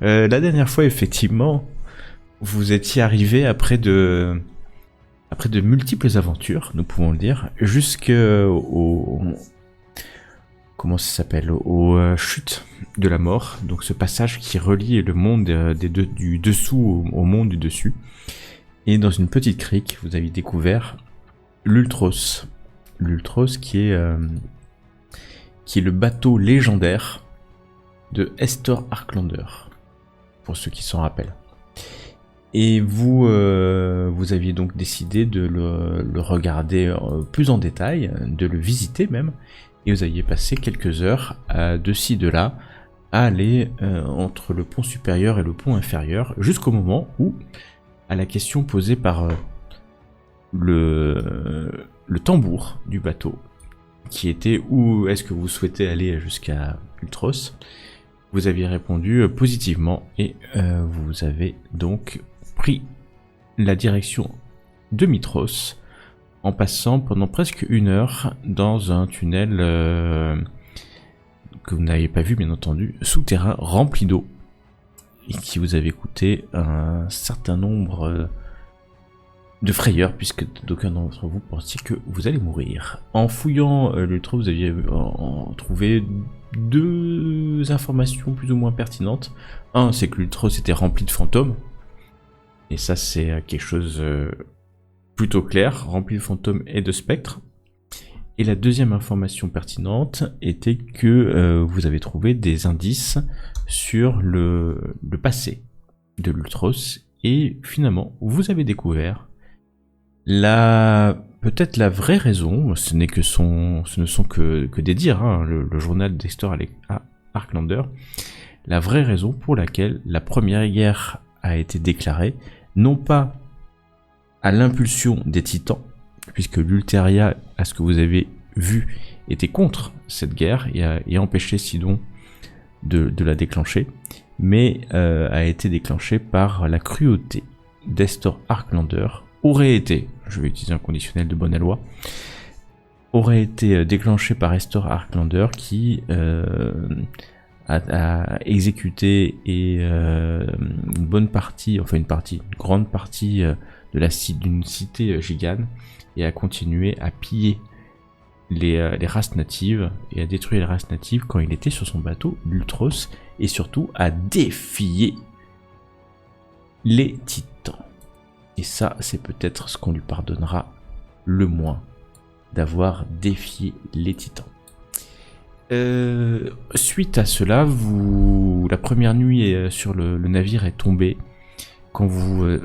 La dernière fois, effectivement, vous étiez arrivé après de multiples aventures, nous pouvons le dire, jusqu'au comment ça s'appelle, aux chutes de la mort, donc ce passage qui relie le monde du dessous au monde du dessus. Et dans une petite crique, vous avez découvert l'Ultros. L'Ultros qui est le bateau légendaire de Hestor Arklander, pour ceux qui s'en rappellent. Et vous aviez donc décidé de le regarder plus en détail, de le visiter même, et vous aviez passé quelques heures de ci, de là, à aller entre le pont supérieur et le pont inférieur, jusqu'au moment où, à la question posée par le tambour du bateau, qui était où est-ce que vous souhaitez aller jusqu'à Ultros, vous aviez répondu positivement et vous avez donc pris la direction de Mitros en passant pendant presque 1 heure dans un tunnel que vous n'avez pas vu bien entendu, souterrain rempli d'eau et qui vous avait coûté un certain nombre de frayeur, puisque d'aucuns d'entre vous pensiez que vous allez mourir. En fouillant l'ultra, vous aviez trouvé 2 informations plus ou moins pertinentes. Un, c'est que l'ultra était rempli de fantômes, et ça c'est quelque chose plutôt clair, rempli de fantômes et de spectres. Et la deuxième information pertinente était que vous avez trouvé des indices sur le passé de l'Ultros, et finalement vous avez découvert peut-être la vraie raison, ce ne sont que des dires, hein, le journal d'Hestor Arklander, la vraie raison pour laquelle la première guerre a été déclarée, non pas à l'impulsion des titans, puisque l'Ulteria, à ce que vous avez vu, était contre cette guerre et empêchait Sidon de la déclencher, mais a été déclenchée par la cruauté d'Hestor Arklander, aurait été, je vais utiliser un conditionnel de bonne loi, aurait été déclenché par Hestor Arklander qui a exécuté une grande partie d'une cité gigane, et a continué à piller les races natives et à détruire les races natives quand il était sur son bateau l'Ultros, et surtout à défier les titans. Et ça, c'est peut-être ce qu'on lui pardonnera le moins, d'avoir défié les titans. Suite à cela, la première nuit sur le navire est tombée quand vous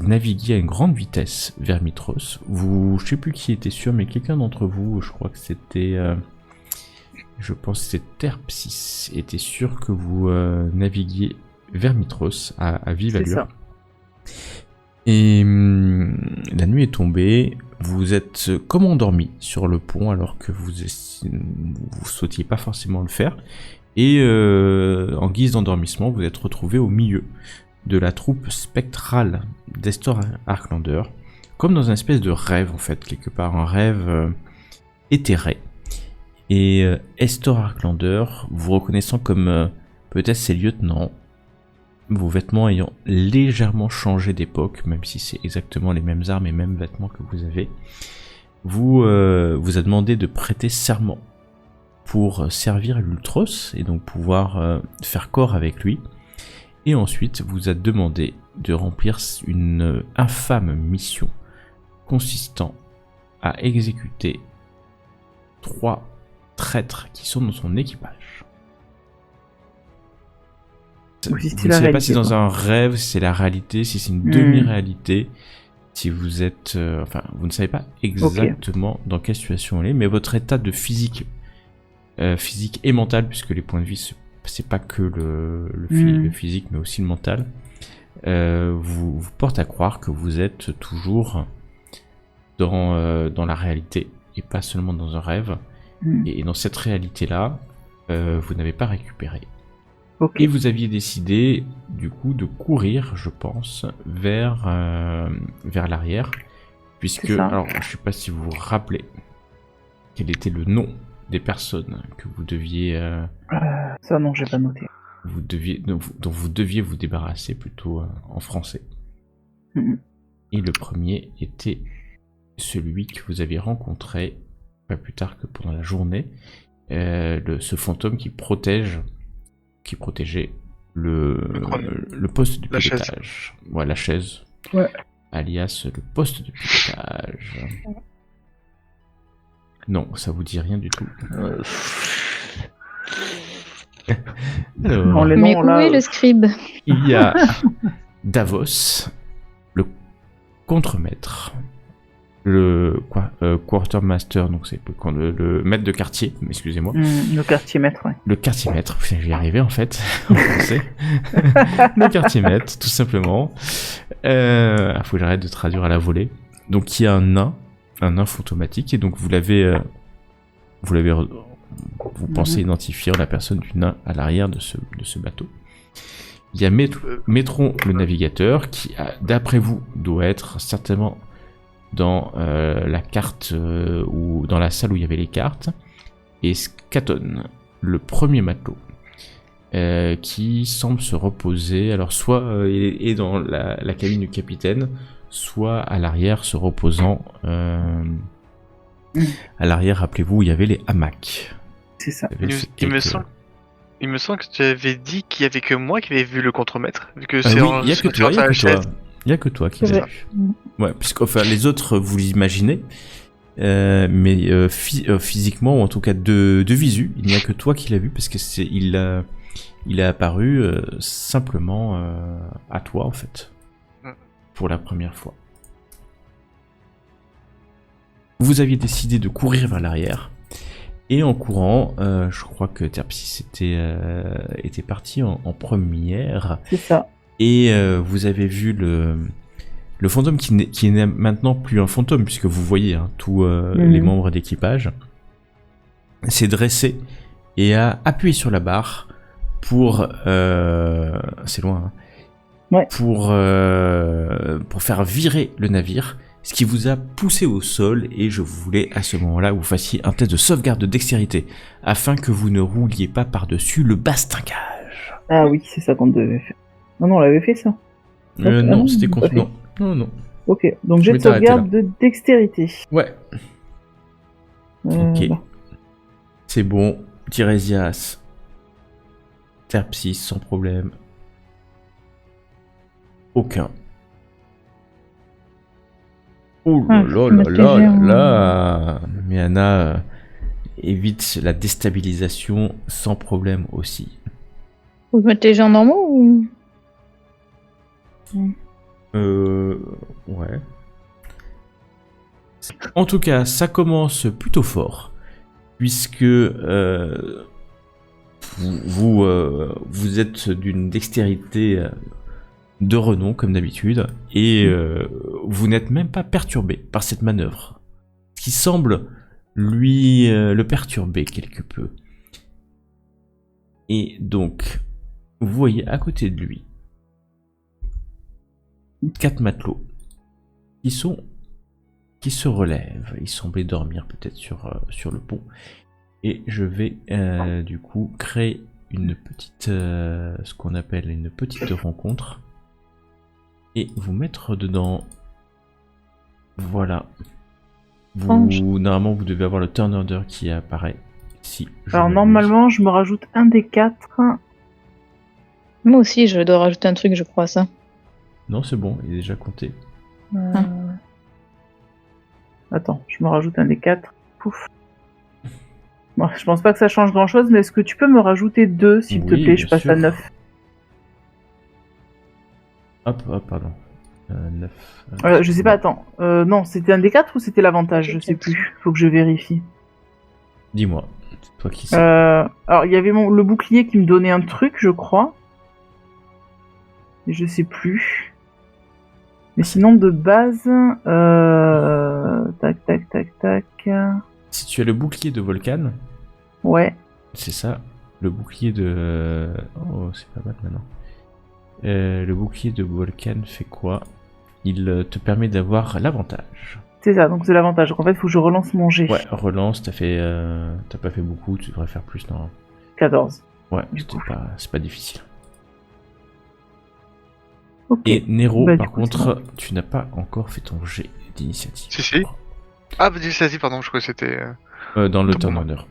naviguiez à une grande vitesse vers Mitros. Je sais plus qui était sûr, mais quelqu'un d'entre vous, je crois que c'était, je pense que c'était Terpsis, était sûr que vous naviguiez vers Mitros à vive allure. Et la nuit est tombée, vous êtes comme endormi sur le pont alors que vous sautiez pas forcément le faire, et en guise d'endormissement, vous êtes retrouvé au milieu de la troupe spectrale d'Hestor Arklander, comme dans une espèce de rêve en fait, quelque part, un rêve éthéré. Et Hestor Arklander, vous reconnaissant comme peut-être ses lieutenants, vos vêtements ayant légèrement changé d'époque, même si c'est exactement les mêmes armes et mêmes vêtements que vous avez, vous a demandé de prêter serment pour servir l'Ultros et donc pouvoir faire corps avec lui. Et ensuite, vous a demandé de remplir une infâme mission consistant à exécuter 3 traîtres qui sont dans son équipage. Vous ne savez pas si c'est dans un rêve, si c'est la réalité, si c'est une demi-réalité, si vous êtes... vous ne savez pas exactement dans quelle situation elle est, mais votre état de physique et mental, puisque les points de vie, c'est pas que le physique, mais aussi le mental, vous porte à croire que vous êtes toujours dans la réalité, et pas seulement dans un rêve. Et dans cette réalité-là, vous n'avez pas récupéré. Et vous aviez décidé, du coup, de courir, je pense, vers l'arrière, puisque, alors, je sais pas si vous vous rappelez quel était le nom des personnes que vous deviez... Ça, non, j'ai pas noté. dont vous deviez vous débarrasser plutôt en français. Mhm. Et le premier était celui que vous aviez rencontré pas plus tard que pendant la journée, ce fantôme qui protégeait le poste de La chaise. pilotage. Ouais, la chaise. Ouais. Alias le poste de pilotage. Non, ça vous dit rien du tout. Alors, Les Mais noms, où là, est le scribe? il y a Davos, le contremaître, le quartermaster, donc c'est le maître de quartier, excusez-moi. le quartier maître, ouais. Le quartier maître, je vais y arriver en fait, en français. Le quartier maître, tout simplement. Faut que j'arrête de traduire à la volée. Donc il y a un nain fantomatique, et donc vous pensez identifier la personne du nain à l'arrière de ce bateau. Il y a Métron, le navigateur, qui, d'après vous, doit être certainement dans la carte ou dans la salle où il y avait les cartes. Et Scaton, le premier matelot, qui semble se reposer. Alors, soit il est dans la cabine du capitaine, soit à l'arrière, se reposant. À l'arrière, rappelez-vous, il y avait les hamacs. C'est ça. Il me semble que tu avais dit qu'il y avait que moi qui avais vu le contremaître, vu que Oui, c'est il y a que toi, il y a que toi qui C'est l'as vrai. vu. Ouais, puisque enfin les autres vous l'imaginez, mais physiquement ou en tout cas de visu, il n'y a que toi qui l'as vu parce que il est apparu simplement à toi en fait pour la première fois. Vous aviez décidé de courir vers l'arrière. Et en courant, je crois que Terpsis était parti en première. C'est ça. Et vous avez vu le fantôme qui n'est maintenant plus un fantôme, puisque vous voyez tous les membres d'équipage, s'est dressé et a appuyé sur la barre pour... c'est loin, hein, ouais. Pour faire virer le navire, ce qui vous a poussé au sol, et je voulais à ce moment-là que vous fassiez un test de sauvegarde de dextérité, afin que vous ne rouliez pas par-dessus le bastingage. Ah oui, c'est ça qu'on devait faire. Non, on l'avait fait ça. Non, c'était pas contre... fait. Non. Ok, donc jet de sauvegarde de dextérité. Ouais. Ok. Bah. C'est bon. Tirésias. Terpsis, sans problème. Aucun. Oh là là. Miana évite la déstabilisation sans problème aussi. Vous mettez les gens normaux ou... Ouais. En tout cas, ça commence plutôt fort, puisque vous êtes d'une dextérité de renom, comme d'habitude, et vous n'êtes même pas perturbé par cette manœuvre, ce qui semble lui le perturber quelque peu. Et donc, vous voyez à côté de lui 4 matelots qui se relèvent. Ils semblaient dormir peut-être sur le pont. Et je vais du coup créer une petite, ce qu'on appelle une petite rencontre, et vous mettre dedans. Voilà. Normalement, vous devez avoir le turn order qui apparaît. Alors normalement, je me rajoute un des 4. Moi aussi, je dois rajouter un truc, je crois, à ça. Non, c'est bon, il est déjà compté. Attends, je me rajoute un des 4. Pouf. Bon, je pense pas que ça change grand chose, mais est-ce que tu peux me rajouter 2, s'il te plaît? Je passe à 9. Hop, pardon. 9. Je sais pas, attends. Non, c'était un des 4 ou c'était l'avantage? Je sais plus. Faut que je vérifie. Dis-moi, c'est toi qui sais. Alors, il y avait le bouclier qui me donnait un truc, je crois. Et je sais plus. Mais sinon, de base... Tac. Si tu as le bouclier de Volcan... Ouais. C'est ça. Le bouclier de... Oh, c'est pas mal maintenant. Le bouclier de Volcan fait quoi? Il te permet d'avoir l'avantage. C'est ça, donc c'est l'avantage. Donc en fait, il faut que je relance mon jet. Ouais, relance, t'as pas fait beaucoup, tu devrais faire plus, non? 14. Ouais, Du coup. c'est pas difficile. Ok. Et Nero, Bah, du par coup, contre, tu n'as pas encore fait ton jet d'initiative. Si. Ah, bah, vas-y, pardon, je crois que c'était. Dans le Ton turn moment. order.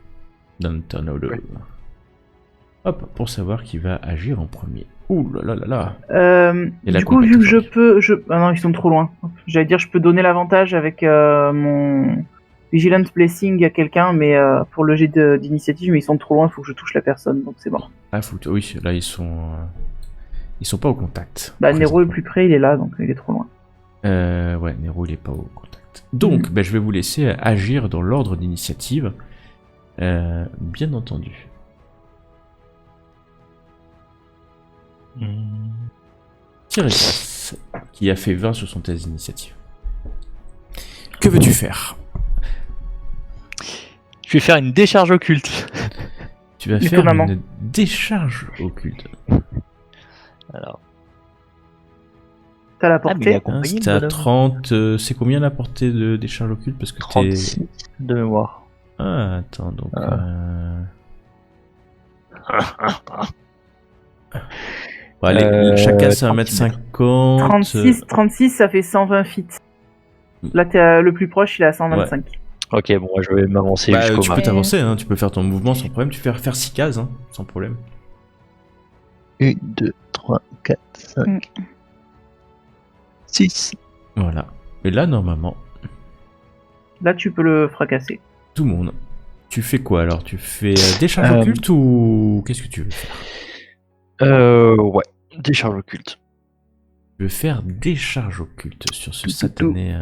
Dans le turn order. Ouais. Hop, pour savoir qui va agir en premier. Ouh là là là là. Et la Du coup, vu compète que je aujourd'hui. peux... Ah non, ils sont trop loin. J'allais dire, je peux donner l'avantage avec mon Vigilance Blessing à quelqu'un, mais pour le jet d'initiative, mais ils sont trop loin, il faut que je touche la personne, donc c'est mort. Ah, oui, là ils sont pas au contact. Bah, Nero est présentement. plus près, il est là, donc il est trop loin. Ouais, Nero il est pas au contact. Donc, je vais vous laisser agir dans l'ordre d'initiative. Bien entendu. Tiresias, qui a fait 20 sur son test d'initiative. Que veux-tu faire? Je vais faire une décharge occulte. Tu vas faire Étonnamment. une décharge occulte. Alors, T'as la mais il est portée. accompagné, Hein, le c'était à bonhomme. 30. C'est combien la portée de décharge occulte? Parce que t'es. 36 de mémoire. Ah, attends, donc. Bon, allez, chacun c'est 1m50. 36, ça fait 120 feet. Là, le plus proche, il est à 125. Ok, bon, je vais m'avancer Bah, jusqu'au tu peux max. t'avancer, hein, tu peux faire ton mouvement sans problème. Tu peux faire 6 cases, hein, sans problème. 1, 2, 3, 4, 5, 6. Voilà. Et là, normalement, Là, tu peux le fracasser. tout le monde. Tu fais quoi alors? Tu fais décharge occulte ou qu'est-ce que tu veux faire? Ouais, décharge occulte. Tu veux faire décharge occulte sur ce satané.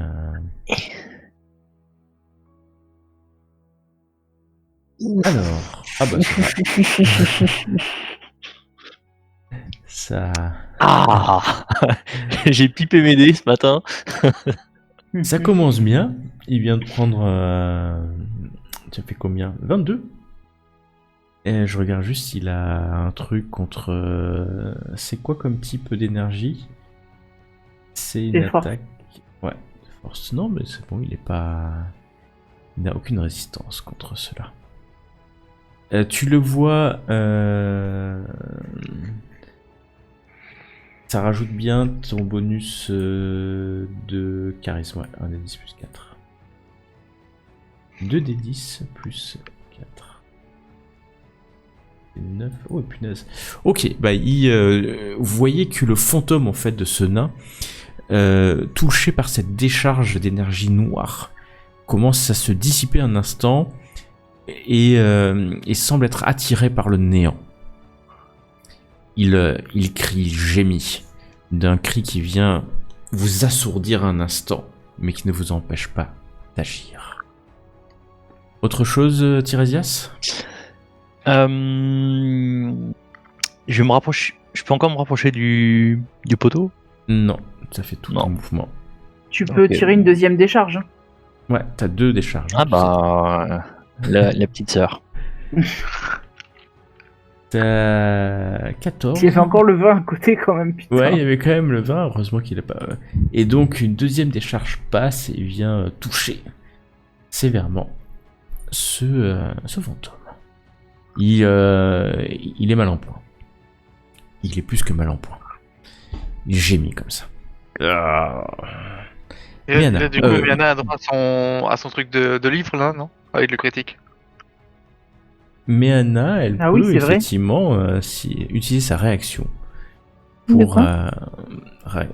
Alors. Ah bah ça. Ah J'ai pipé mes dés ce matin. Ça commence bien. Il vient de prendre. Tu as fait combien? 22. Et je regarde juste s'il a un truc contre. C'est quoi comme type d'énergie? C'est une Des forces. attaque. Ouais, de force. Non, mais c'est bon, il est pas. Il n'a aucune résistance contre cela. Tu le vois. Ça rajoute bien ton bonus de charisme. Ouais, 1 des 10 plus 4. 2 des 10 plus 4. 9. Oh punaise. Ok, bah vous voyez que le fantôme en fait de ce nain, touché par cette décharge d'énergie noire, commence à se dissiper un instant et semble être attiré par le néant. Il crie, il gémit, d'un cri qui vient vous assourdir un instant, mais qui ne vous empêche pas d'agir. Autre chose, Tiresias? Je vais me rapprocher. Je peux encore me rapprocher du poteau? Non, ça fait tout Non. ton mouvement. Tu peux Ok. tirer une deuxième décharge. Hein. Ouais, t'as 2 décharges. Ah bah, la petite sœur. T'as 14. Il y avait encore le 20 à côté quand même, putain. Ouais, il y avait quand même le 20, heureusement qu'il a pas. Et donc une deuxième décharge passe et vient toucher sévèrement ce fantôme. Il est mal en point. Il est plus que mal en point. Il gémit comme ça. Et Miana, là, du coup, Miana a droit à son truc de livre, là, non? Avec le critique. Mais Anna, elle Ah peut oui, c'est vrai. effectivement utiliser sa réaction De pour, quoi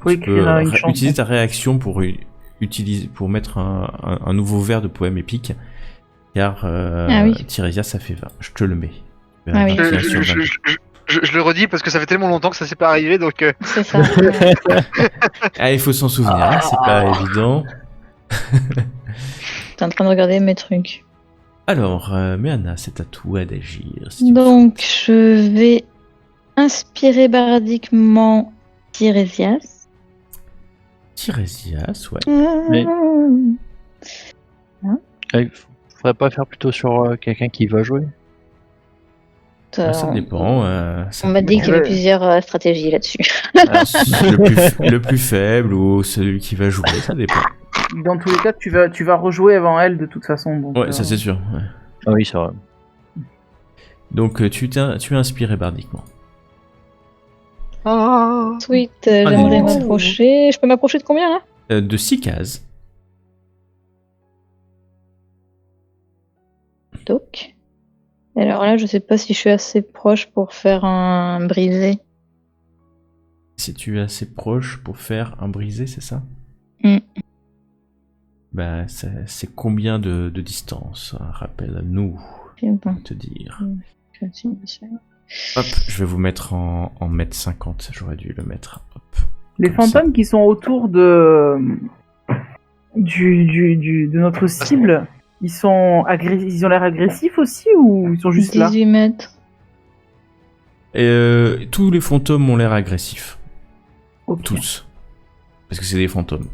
Faut tu écrire peux, une chanson. utiliser ta réaction pour mettre un nouveau vers de poème épique, car Ah oui. Tiresias ça fait 20. Je te le mets. Ah oui. 21 sur 20. Je le redis parce que ça fait tellement longtemps que ça s'est pas arrivé, donc C'est ça. Ouais. Ah, il faut s'en souvenir, hein, c'est pas évident. T'es en train de regarder mes trucs. Alors, mais Anna, c'est à toi d'agir. si tu veux. Donc, je vais inspirer bardiquement Tiresias. Tiresias, ouais. Mais- Il faudrait pas faire plutôt sur quelqu'un qui va jouer? Ça dépend. On m'a dit qu'il y avait Ouais. plusieurs stratégies là-dessus. Le plus faible ou celui qui va jouer, ça dépend. Dans tous les cas, tu vas rejouer avant elle de toute façon. Donc, Ouais, ça c'est sûr. Ouais. Ah oui, c'est vrai. Donc tu es inspiré bardiquement. Sweet, j'aimerais non. m'approcher. Je peux m'approcher de combien là? De 6 cases. Donc. Et alors là, je sais pas si je suis assez proche pour faire un brisé. Si tu es assez proche pour faire un brisé, c'est ça? Mm. Bah, c'est combien de distance? Rappelle-nous, Je sais pas. te dire. Je sais. Hop, je vais vous mettre en mètre 50, j'aurais dû le mettre. Hop. Les Comme ça. fantômes qui sont autour de notre cible, ils ont l'air agressifs aussi ou ils sont juste là? 18 mètres. Tous les fantômes ont l'air agressifs. Ok. Tous. Parce que c'est des fantômes.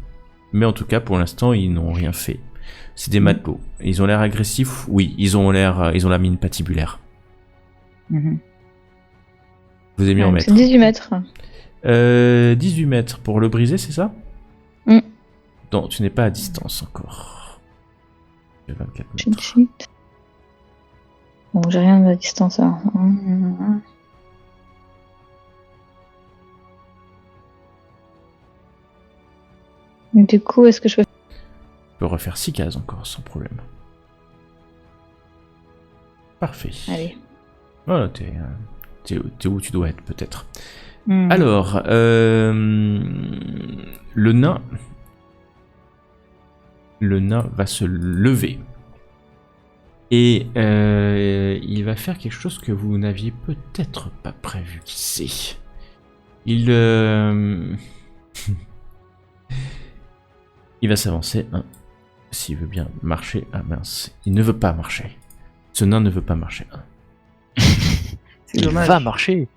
Mais en tout cas, pour l'instant, ils n'ont rien fait. C'est des matelots. Ils ont l'air agressifs? Oui, ils ont la mine patibulaire. Mhm. Vous avez mis en Ouais, mètres. c'est 18 mètres. 18 mètres pour le briser, c'est ça? Mm. Non, tu n'es pas à distance encore. Il y a 24 Cheat mètres. sheet. Bon, j'ai rien à distance alors. Du coup, est-ce que je peux... Tu peux refaire 6 cases encore, sans problème. Parfait. Allez. Voilà, t'es où tu dois être, peut-être. Mhm. Alors, le nain va se lever. Et il va faire quelque chose que vous n'aviez peut-être pas prévu. Qui sait? Il va s'avancer. S'il veut bien marcher. Ah mince, il ne veut pas marcher. Ce nain ne veut pas marcher. C'est Il dommage. va marcher.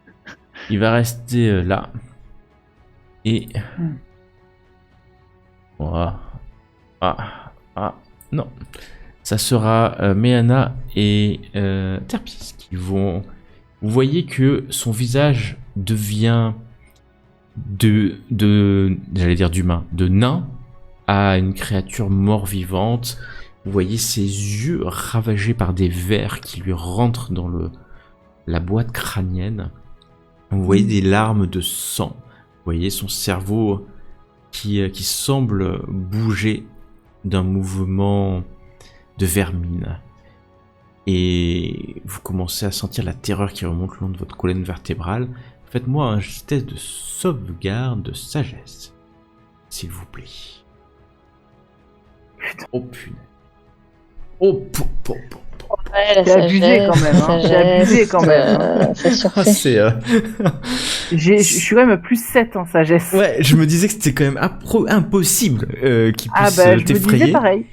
Il va rester là. Et... Voilà. Non. Ça sera Méana et Terpis qui vont... Vous voyez que son visage devient j'allais dire d'humain, de nain à une créature mort-vivante. Vous voyez ses yeux ravagés par des vers qui lui rentrent dans la boîte crânienne. Vous voyez des larmes de sang. Vous voyez son cerveau qui semble bouger d'un mouvement de vermine. Et vous commencez à sentir la terreur qui remonte le long de votre colonne vertébrale. Faites-moi un test de sauvegarde de sagesse, s'il vous plaît. Oh punaise. Oh Ouais, la C'est abusé quand même, hein. C'est abusé quand même, Ça surfait. c'est Je suis quand même à plus 7 en sagesse. ouais, je me disais que c'était quand même impossible qu'il Ah puisse bah je me disais t'effrayer. pareil.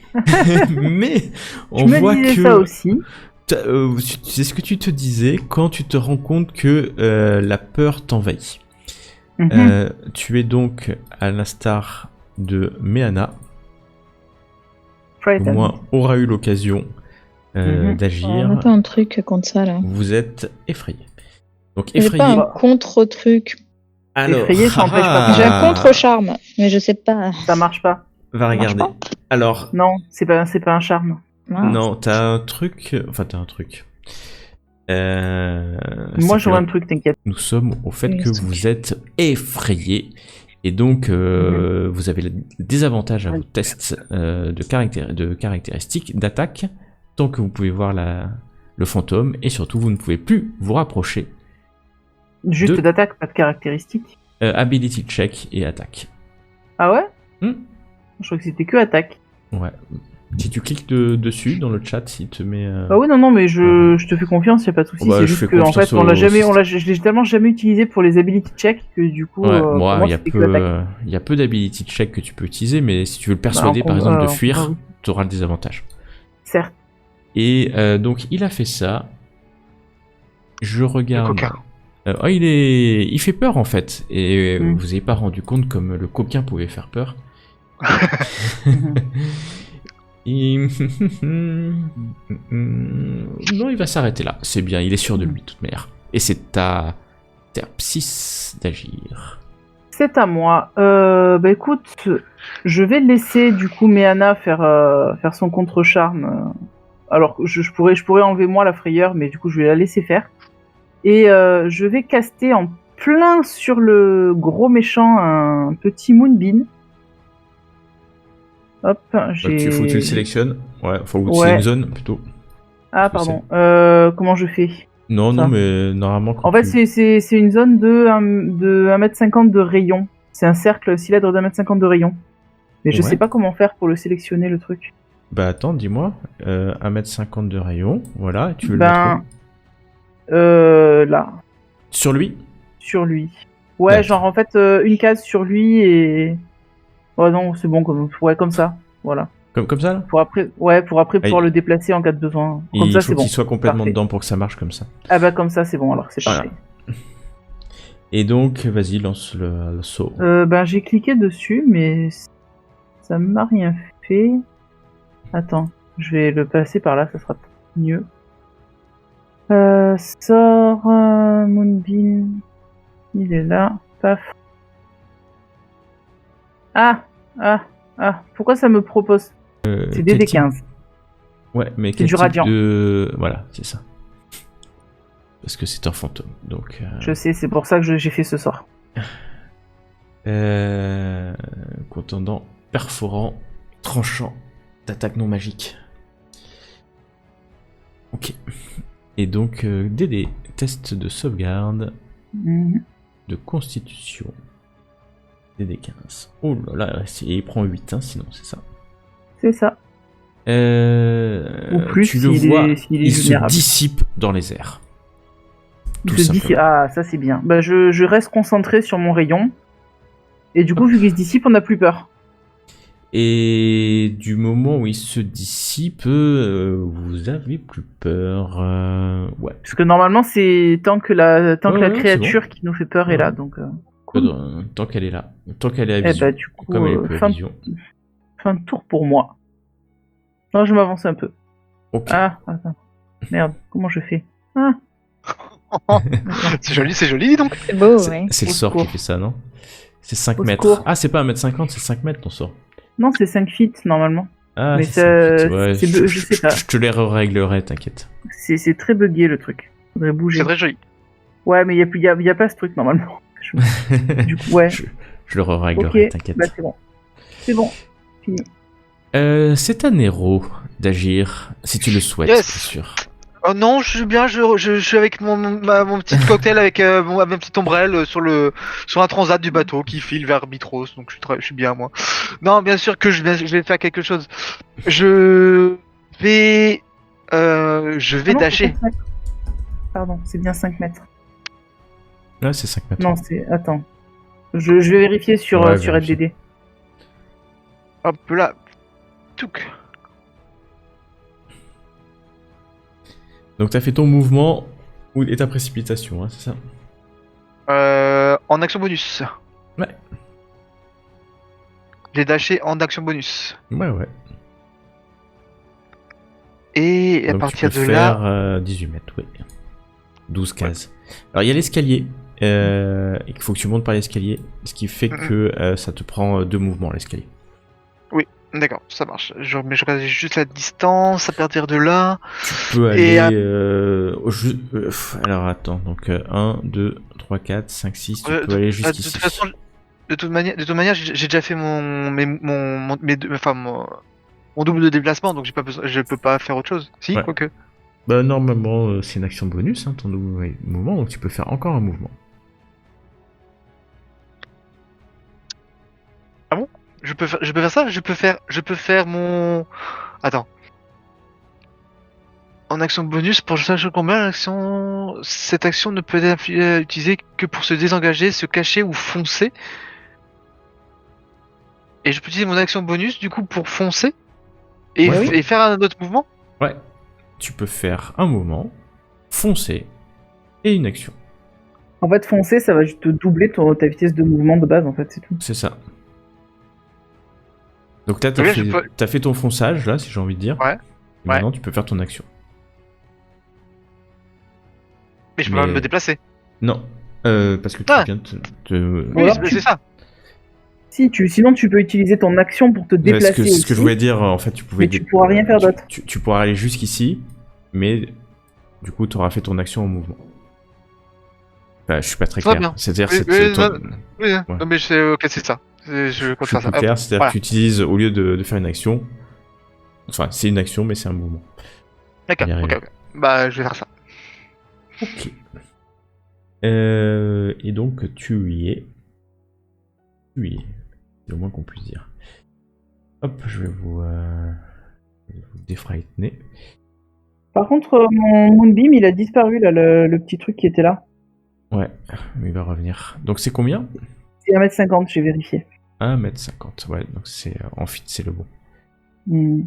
Mais Je on me voit disais que ça aussi. c'est ce que tu te disais quand tu te rends compte que la peur t'envahit. Mhm. Tu es donc à l'instar de Méana, au Frightened. moins aura eu l'occasion Mhm. d'agir. On a pas un truc contre ça là. Vous êtes effrayé. Donc J'ai pas effrayé. un contre-truc. Alors, Effrayé, ça empêche pas- J'ai un contre-charme, mais je sais pas. Ça marche pas. Va regarder. marche Alors, Non, c'est pas un charme. Mince. non, t'as un truc. Enfin, t'as un truc. Moi c'est j'aurais que un truc, t'inquiète. Nous sommes au fait Oui, que c'est vous êtes effrayé. Et donc, vous avez des avantages à vos tests de caractéristiques, d'attaque, tant que vous pouvez voir le fantôme, et surtout, vous ne pouvez plus vous rapprocher. Juste Deux. d'attaque, pas de caractéristiques. Ability check et attaque. Ah ouais? Hmm. Je crois que c'était que attaque. Ouais. Si tu cliques dessus, dans le chat, il te met... Ah oui, non, mais je te fais confiance, y a pas de souci. Bah, c'est je juste fais que, en confiance fait, au je l'ai tellement jamais utilisé pour les ability checks que du coup, Ouais, pour moi, moi, il c'était que attaque. y a peu d'ability check que tu peux utiliser, mais si tu veux le persuader, Bah, par exemple, de en fuir, combat, oui. tu auras le désavantage. Certes. Et donc, il a fait ça. Je regarde... coquin. Il fait peur, en fait. Et Mm. vous n'avez pas rendu compte comme le coquin pouvait faire peur. Et... non, il va s'arrêter là. C'est bien, il est sûr de lui, de toute manière. Et c'est à Terpsis d'agir. C'est à moi. Bah écoute, je vais laisser du coup Méana faire son contre-charme alors je pourrais enlever moi la frayeur, mais du coup je vais la laisser faire. Et je vais caster en plein sur le gros méchant un petit Moonbeam. Hop, j'ai... Faut que tu le sélectionnes. Ouais, faut que c'est Ouais. une zone plutôt. Ah Parce que pardon, comment je fais? Non, Ça. non, mais normalement quand En fait, tu... c'est une zone de 1m50 de rayon. C'est un cercle cylindre d'1m50 de rayon. Mais je Ouais. sais pas comment faire pour le sélectionner, le truc. Bah attends, dis-moi. 1m50 de rayon, voilà, tu veux le mettre Ben, là, où sur lui? sur lui. Ouais, D'accord. genre en fait, une case sur lui et... Ouais, non, c'est bon, comme ça. Voilà. Comme ça, là? Pour après pouvoir le déplacer en cas de besoin. Comme Il ça, faut c'est bon. qu'il soit complètement Parfait. dedans pour que ça marche comme ça. Ah bah comme ça, c'est bon, alors c'est Voilà. parfait. Et donc, vas-y, lance le saut. Ben, j'ai cliqué dessus, mais ça m'a rien fait. Attends, je vais le passer par là, ça sera mieux. Sort Moonbeam. Il est là. Paf. Ah. Pourquoi ça me propose? C'est quel type- DD15. Ouais, mais C'est quel du type radiant. de... Voilà, c'est ça. Parce que c'est un fantôme, donc... Je sais, c'est pour ça que j'ai fait ce sort. Contendant, perforant, tranchant, d'attaque non magique. Ok. Et donc, DD, test de sauvegarde, Mhm. de constitution. DD 15. Oh là là, il prend 8, hein, sinon, c'est ça. C'est ça. Ou plus tu le s'il vois, est il se vulnérable. dissipe dans les airs. Tout Il se dissipe. simplement. Ah, ça c'est bien. Bah, je reste concentré sur mon rayon. Et du coup, vu qu'il se dissipe, on n'a plus peur. Et du moment où il se dissipe, vous avez plus peur. Ouais. Parce que normalement, c'est tant que la Ouais, c'est créature qui nous fait peur est Ouais. là. Donc, cool. Tant qu'elle est là. Tant qu'elle est à Eh vision. bah, du coup, Comme elle est peu à fin vision. de tour pour moi. Non, je m'avance un peu. Ok. Ah, attends. Merde, comment je fais? Ah, C'est joli, donc. C'est beau, C'est ouais. c'est le Au sort qui secours. fait ça, non? C'est 5 Au mètres. secours. Ah, c'est pas 1m50, c'est 5 mètres ton sort. non, c'est 5 feet normalement. Ah, Mais c'est ça- 5 feet. Ouais, je sais pas. Je te les réglerai, t'inquiète. C'est très bugué le truc. Faudrait bouger. C'est très joli. Ouais, mais y a pas ce truc normalement. Du coup, ouais. je le réglerai, Ok, t'inquiète. bah c'est bon. C'est bon. Fini. C'est à Nero d'agir, si tu le souhaites, Yes. bien sûr. Oh non, je suis bien, je suis avec mon petit cocktail avec ma petite ombrelle sur un transat du bateau qui file vers Mitros, donc je suis bien moi. Non, bien sûr que je vais faire quelque chose. Je vais Ah non, c'est dasher. 5 mètres. Pardon, c'est bien 5 mètres. Là, c'est 5 mètres. Non, c'est... Attends. Je vais vérifier sur, Ouais, sur vérifie. LDD. Hop là. Touc. Donc, t'as fait ton mouvement et ta précipitation, hein, c'est ça? En action bonus. Ouais. J'ai dashé en action bonus. Ouais. Et à Donc, partir tu peux de là, faire 18 mètres, oui. 12 cases. Alors, il y a l'escalier. Et qu'il faut que tu montes par l'escalier. Ce qui fait que ça te prend 2 mouvements, l'escalier. d'accord, ça marche. Mais je regarde juste la distance à partir de là. Tu peux Et aller... alors, attends. Donc, 1, 2, 3, 4, 5, 6. Tu peux aller De jusqu'ici. toute façon, de toute manière, j'ai déjà fait mon double de déplacement, donc je peux pas faire autre chose. Si, Ouais. quoique. Bah, normalement, c'est une action bonus, hein, ton nouveau mouvement. Donc, tu peux faire encore un mouvement. Je peux faire ça. Je peux faire mon. Attends. En action bonus, pour je combien cette action ne peut être utilisée que pour se désengager, se cacher ou foncer. Et je peux utiliser mon action bonus du coup pour foncer et, Ouais. et faire un autre mouvement. Ouais. Tu peux faire un mouvement, foncer et une action. En fait, foncer, ça va juste doubler ta vitesse de mouvement de base, en fait, c'est tout. C'est ça. Donc là, Ok, je peux- t'as fait ton fonçage, là, si j'ai envie de dire. Ouais. Et maintenant, tu peux faire ton action. Mais je peux Mais- pas me déplacer. Non. Parce que tu Ah. viens de te... Oui, alors, c'est ça. Sinon tu peux utiliser ton action pour te Ouais, déplacer. ce que aussi, je voulais dire, en fait, tu pouvais. mais tu pourras rien faire d'autre. Tu pourras aller jusqu'ici, mais du coup, tu auras fait ton action en mouvement. Enfin, je suis pas très Très clair. bien. C'est-à-dire, Oui, c'est oui, ton- Oui, Ouais. non, mais ok, c'est ça. Je compte je suis faire ça. plus clair, c'est-à-dire Voilà. que tu utilises, au lieu de faire une action, enfin, c'est une action, mais c'est un mouvement. D'accord, y arriver. ok. Bah, je vais faire ça. Ok. Et donc, tu y es. C'est le moins qu'on puisse dire. Hop, je vais vous défrightener. Par contre, mon Moonbeam, il a disparu, là, le petit truc qui était là. Ouais, mais il va revenir. Donc, c'est combien? C'est 1m50, j'ai vérifié. 1m50, ouais, donc c'est en fit, c'est le bon. Hmm.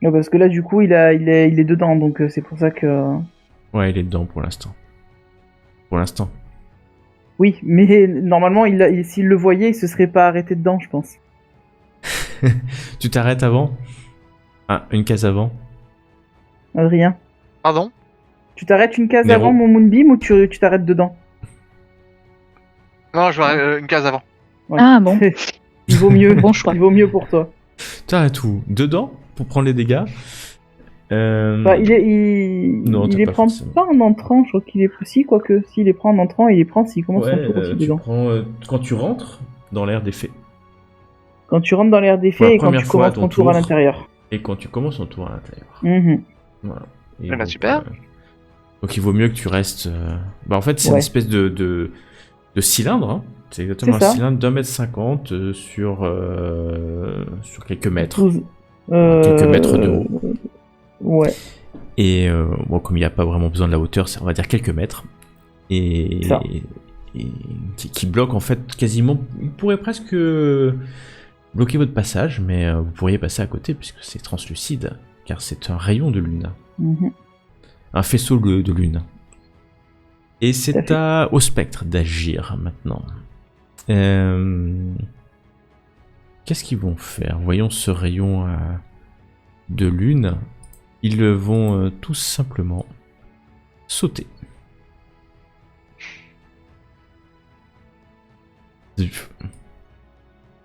Ouais, parce que là, du coup, il est dedans, donc c'est pour ça que... Ouais, il est dedans pour l'instant. Pour l'instant. Oui, mais normalement, s'il le voyait, il se serait pas arrêté dedans, je pense. Tu t'arrêtes avant? Ah, une case avant? Adrien, Pardon? tu t'arrêtes une case Nero. avant mon Moonbeam ou tu t'arrêtes dedans? Non, je vais une case avant. Ouais. Ah bon. Il vaut mieux. Bon choix. Il vaut mieux pour toi. T'arrêtes où? Dedans? Pour prendre les dégâts? Bah, Non, il t'as les pas prend forcément. pas en entrant, je crois qu'il est si, quoique s'il les prend en entrant, il les prend s'il commence son tour aussi tu dedans. prends quand tu rentres dans l'air des faits. Quand tu rentres dans l'air des Pour la faits et quand première tu fois à commences ton ton tour à tour. l'intérieur. Et quand tu commences ton tour à l'intérieur. Mhm. Voilà. Et Eh ben, donc, super. Donc il vaut mieux que tu restes. Bah en fait c'est une Ouais. espèce de cylindre. Hein. C'est exactement C'est un ça. cylindre d'1m50 sur quelques mètres. 12. Quelques mètres de haut. Ouais. Et bon, comme il n'y a pas vraiment besoin de la hauteur, on va dire quelques mètres. Et, Ça. et qui bloque en fait quasiment. Il pourrait presque bloquer votre passage, mais vous pourriez passer à côté puisque c'est translucide, car c'est un rayon de lune. Mhm. Un faisceau de lune. Et Tout à c'est au spectre d'agir maintenant. Qu'est-ce qu'ils vont faire? Voyons ce rayon de lune. Ils vont tout simplement sauter. Zuf.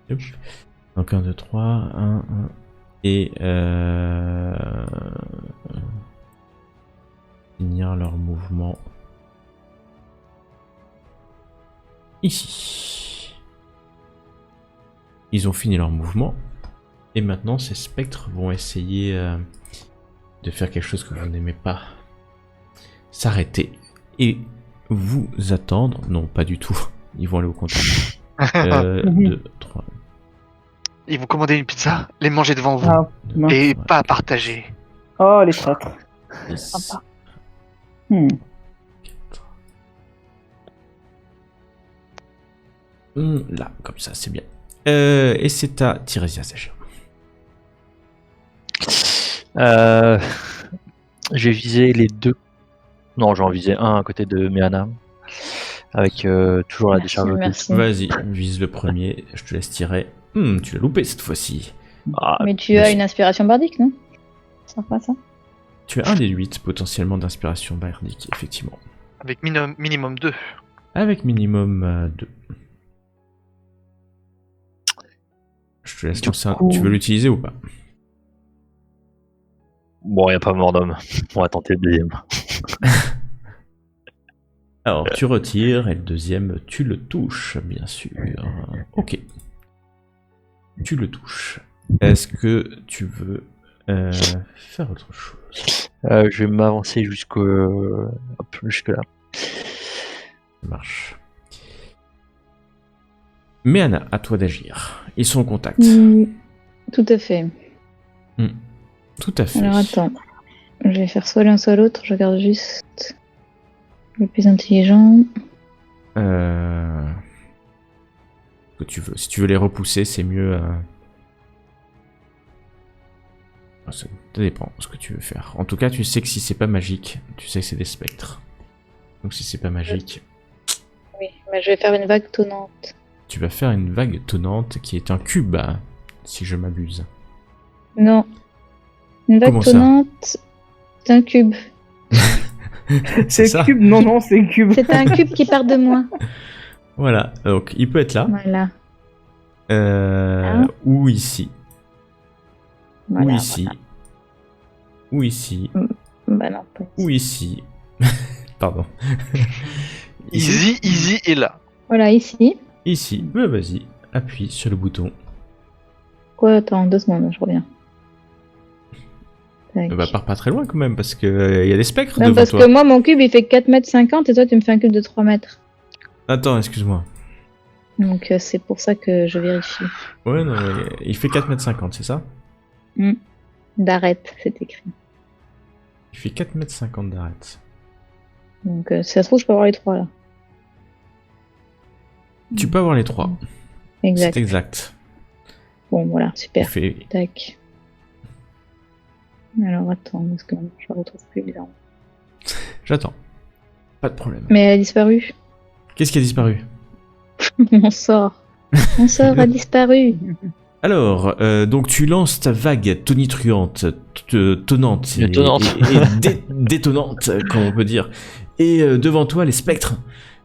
Hop. Donc 1, 2, 3, 1, 1. Et finir leur mouvement ici. Ils ont fini leur mouvement. Et maintenant, ces spectres vont essayer de faire quelque chose que vous n'aimez pas. S'arrêter et vous attendre. Non, pas du tout. Ils vont aller au comptoir. 2, 3, Ils vous commandez une pizza, les manger devant vous. Ah, mince. Et pas partager. Oh, les traîtres. 10, Sympa. Hmm. 4. Là, comme ça, c'est bien. Et c'est à Tiresias d'agir. J'ai visé les deux. Non, j'en visais un à côté de Meana. Avec toujours la Merci, décharge au merci. Vas-y, vise le premier. Je te laisse tirer. Tu l'as loupé cette fois-ci. Ah, Mais tu as une inspiration bardique, non? Sympa ça. Tu as un des 8 potentiellement d'inspiration bardique, effectivement. Avec minimum 2. Avec minimum 2. Je te laisse Du lancer un. coup- Tu veux l'utiliser ou pas? Bon, y a pas mort d'homme. On va tenter le deuxième. Alors, tu retires et le deuxième, tu le touches, bien sûr. Ok. Tu le touches. Est-ce que tu veux faire autre chose? Je vais m'avancer jusque là. Ça marche. Meana, à toi d'agir. Ils sont en contact. Tout à fait. Tout à fait. Alors attends. Je vais faire soit l'un soit l'autre. Je regarde juste le plus intelligent. Ce que tu veux. Si tu veux les repousser, c'est mieux. Ça dépend ce que tu veux faire. En tout cas, tu sais que si c'est pas magique, tu sais que c'est des spectres. Donc si c'est pas magique, Oui, mais je vais faire une vague tonnante. tu vas faire une vague tonnante qui est un cube, si je m'abuse. Non. Une vague Comment ça tonnante, c'est un cube. C'est ça. le cube. Non, c'est le cube. C'est un cube qui part de moi. Voilà, donc il peut être là, Voilà. Hein ou ici, Voilà, ou ici, ou ici, Bah non, pas ou ici. Pardon. Easy est là. Voilà, ici. Ici, bah, vas-y, appuie sur le bouton. Quoi, attends, 2 secondes, je reviens. Tac. Bah, pars pas très loin quand même, parce que y a des spectres Non, devant parce toi. que moi, mon cube, il fait 4,50 m et toi, tu me fais un cube de 3 mètres. Attends, excuse-moi. Donc, c'est pour ça que je vérifie. Ouais, non, il fait 4,50 m, c'est ça? D'arrête, c'est écrit. Il fait 4,50 m d'arête. Donc, si ça se trouve, je peux avoir les 3 là. Tu peux avoir les 3. Exact. C'est exact. Bon, voilà, Il super. fait... Tac. Alors, attends, parce que je la retrouve plus bizarrement. J'attends. Pas de problème. Mais elle a disparu. Qu'est-ce qui a disparu? Mon sort. Mon sort a disparu. Alors, donc tu lances ta vague tonitruante, tonnante et, Tonnante. détonnante, comme on peut dire. Et devant toi, les spectres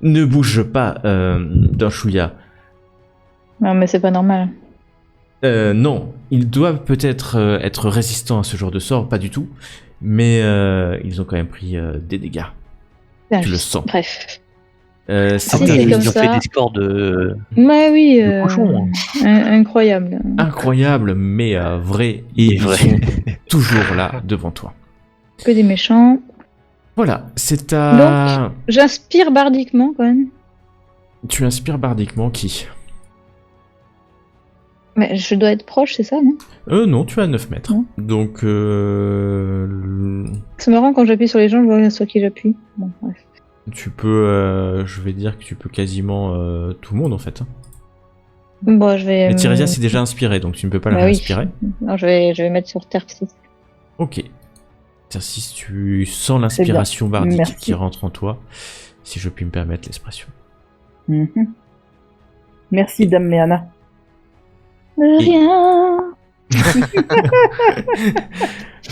ne bougent pas d'un chouïa. Non, mais c'est pas normal. Non, ils doivent peut-être être résistants à ce genre de sort, pas du tout. Mais ils ont quand même pris des dégâts. Tu le sens. Bref. C'est Si, ta c'est nuit. comme Ils ont ça. fait des scores de... Ouais, oui. cochon, Incroyable. Incroyable, mais vrai. Et ils Vrai. sont toujours là devant toi. Que des méchants. Voilà, c'est ta... J'inspire bardiquement quand même. Tu inspires bardiquement qui? Mais je dois être proche, c'est ça, non? Non, tu es à 9 mètres. Non. Donc, C'est marrant quand j'appuie sur les gens, je vois sur qui j'appuie. Bon, bref. tu peux... je vais dire que tu peux quasiment tout le monde, en fait. hein. Bon, je vais. Mais Tirésia s'est déjà inspiré, donc tu ne peux pas la Bah oui. réinspirer. Non, je vais mettre sur Terre 6. Ok. Si tu sens l'inspiration bardique Merci. qui rentre en toi, si je puis me permettre l'expression. Mhm. Merci, Dame Méana. Rien.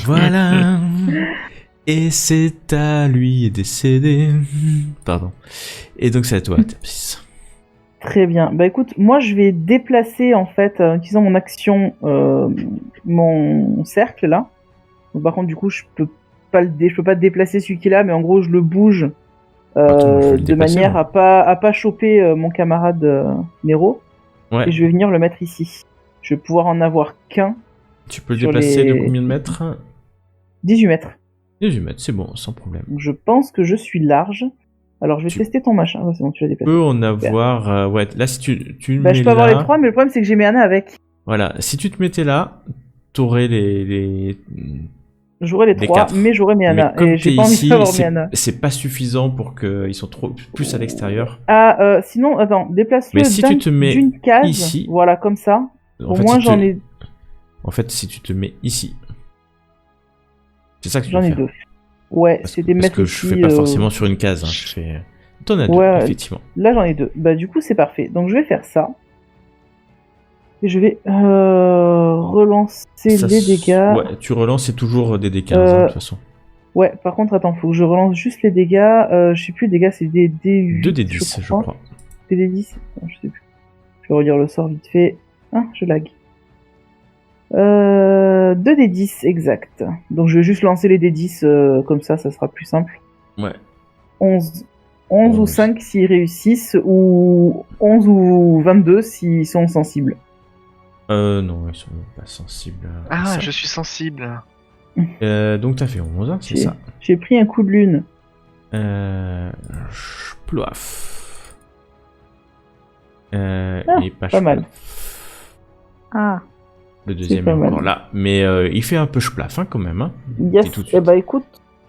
Voilà. Et c'est à lui est décédé. Pardon. Et donc c'est à toi, Tapis. Très bien. Bah écoute, moi je vais déplacer en fait, en utilisant mon action, mon cercle là. Donc, par contre, du coup, je peux pas déplacer celui qui est là, mais en gros, je le bouge Attends, je vais le de déplacer, manière moi. à pas choper mon camarade Nero. Ouais. Et je vais venir le mettre ici. Je vais pouvoir en avoir qu'un. Tu peux le sur déplacer de les- combien de mètres? 18 mètres. 18 mètres, c'est bon, sans problème. Donc, je pense que je suis large. Alors, je vais Tu- tester ton machin. Ah, c'est bon, tu l'as Tu déplacé. peux en avoir... ouais, là, si tu le Bah, je mets peux avoir là... les trois, mais le problème, c'est que j'ai Méana avec. Voilà, si tu te mettais là, t'aurais les... J'aurai les Les trois, quatre. mais j'aurai Méana. Mais comme Et j'ai t'es pas envie ici, d'avoir Méana. c'est pas suffisant pour qu'ils sont trop plus à l'extérieur. Ah, sinon, attends, déplace-le Mais si tu te mets d'une case. ici- Voilà, comme ça. En Au fait, moins, si tu- j'en ai, En fait, si tu te mets ici, c'est ça que je j'en vais ai faire. deux. Ouais, Parce, c'est des parce mettre que je ici, fais pas forcément sur une case. Hein. Je fais. T'en as deux, Ouais. effectivement. Là, j'en ai deux. Bah, du coup, c'est parfait. Donc, je vais faire ça. Et je vais relancer Ça les s- dégâts. Ouais, tu relances, c'est toujours des D15 de toute façon. Ouais, par contre, attends, faut que je relance juste les dégâts. Je sais plus, les dégâts, c'est des D8. 2d10, je crois. Des D10 Non, je sais plus. Je vais relire le sort vite fait. Ah, je lag. 2d10, exact. Donc, je vais juste lancer les D10 comme ça sera plus simple. Ouais. 11. 11 ou 11. 5 s'ils réussissent, ou 11 ou 22 s'ils sont sensibles. Non, ils sont pas sensibles. à Ah, ça. je suis sensible. Donc t'as fait 11, hein, c'est J'ai- ça. J'ai pris un coup de lune. Plouf. Ah, et pas pas mal. chplaf. Ah. Le deuxième pas est mal. encore là. Mais il fait un peu chplaf hein, quand même. Hein. Yes. Et tout de Eh suite. bah écoute,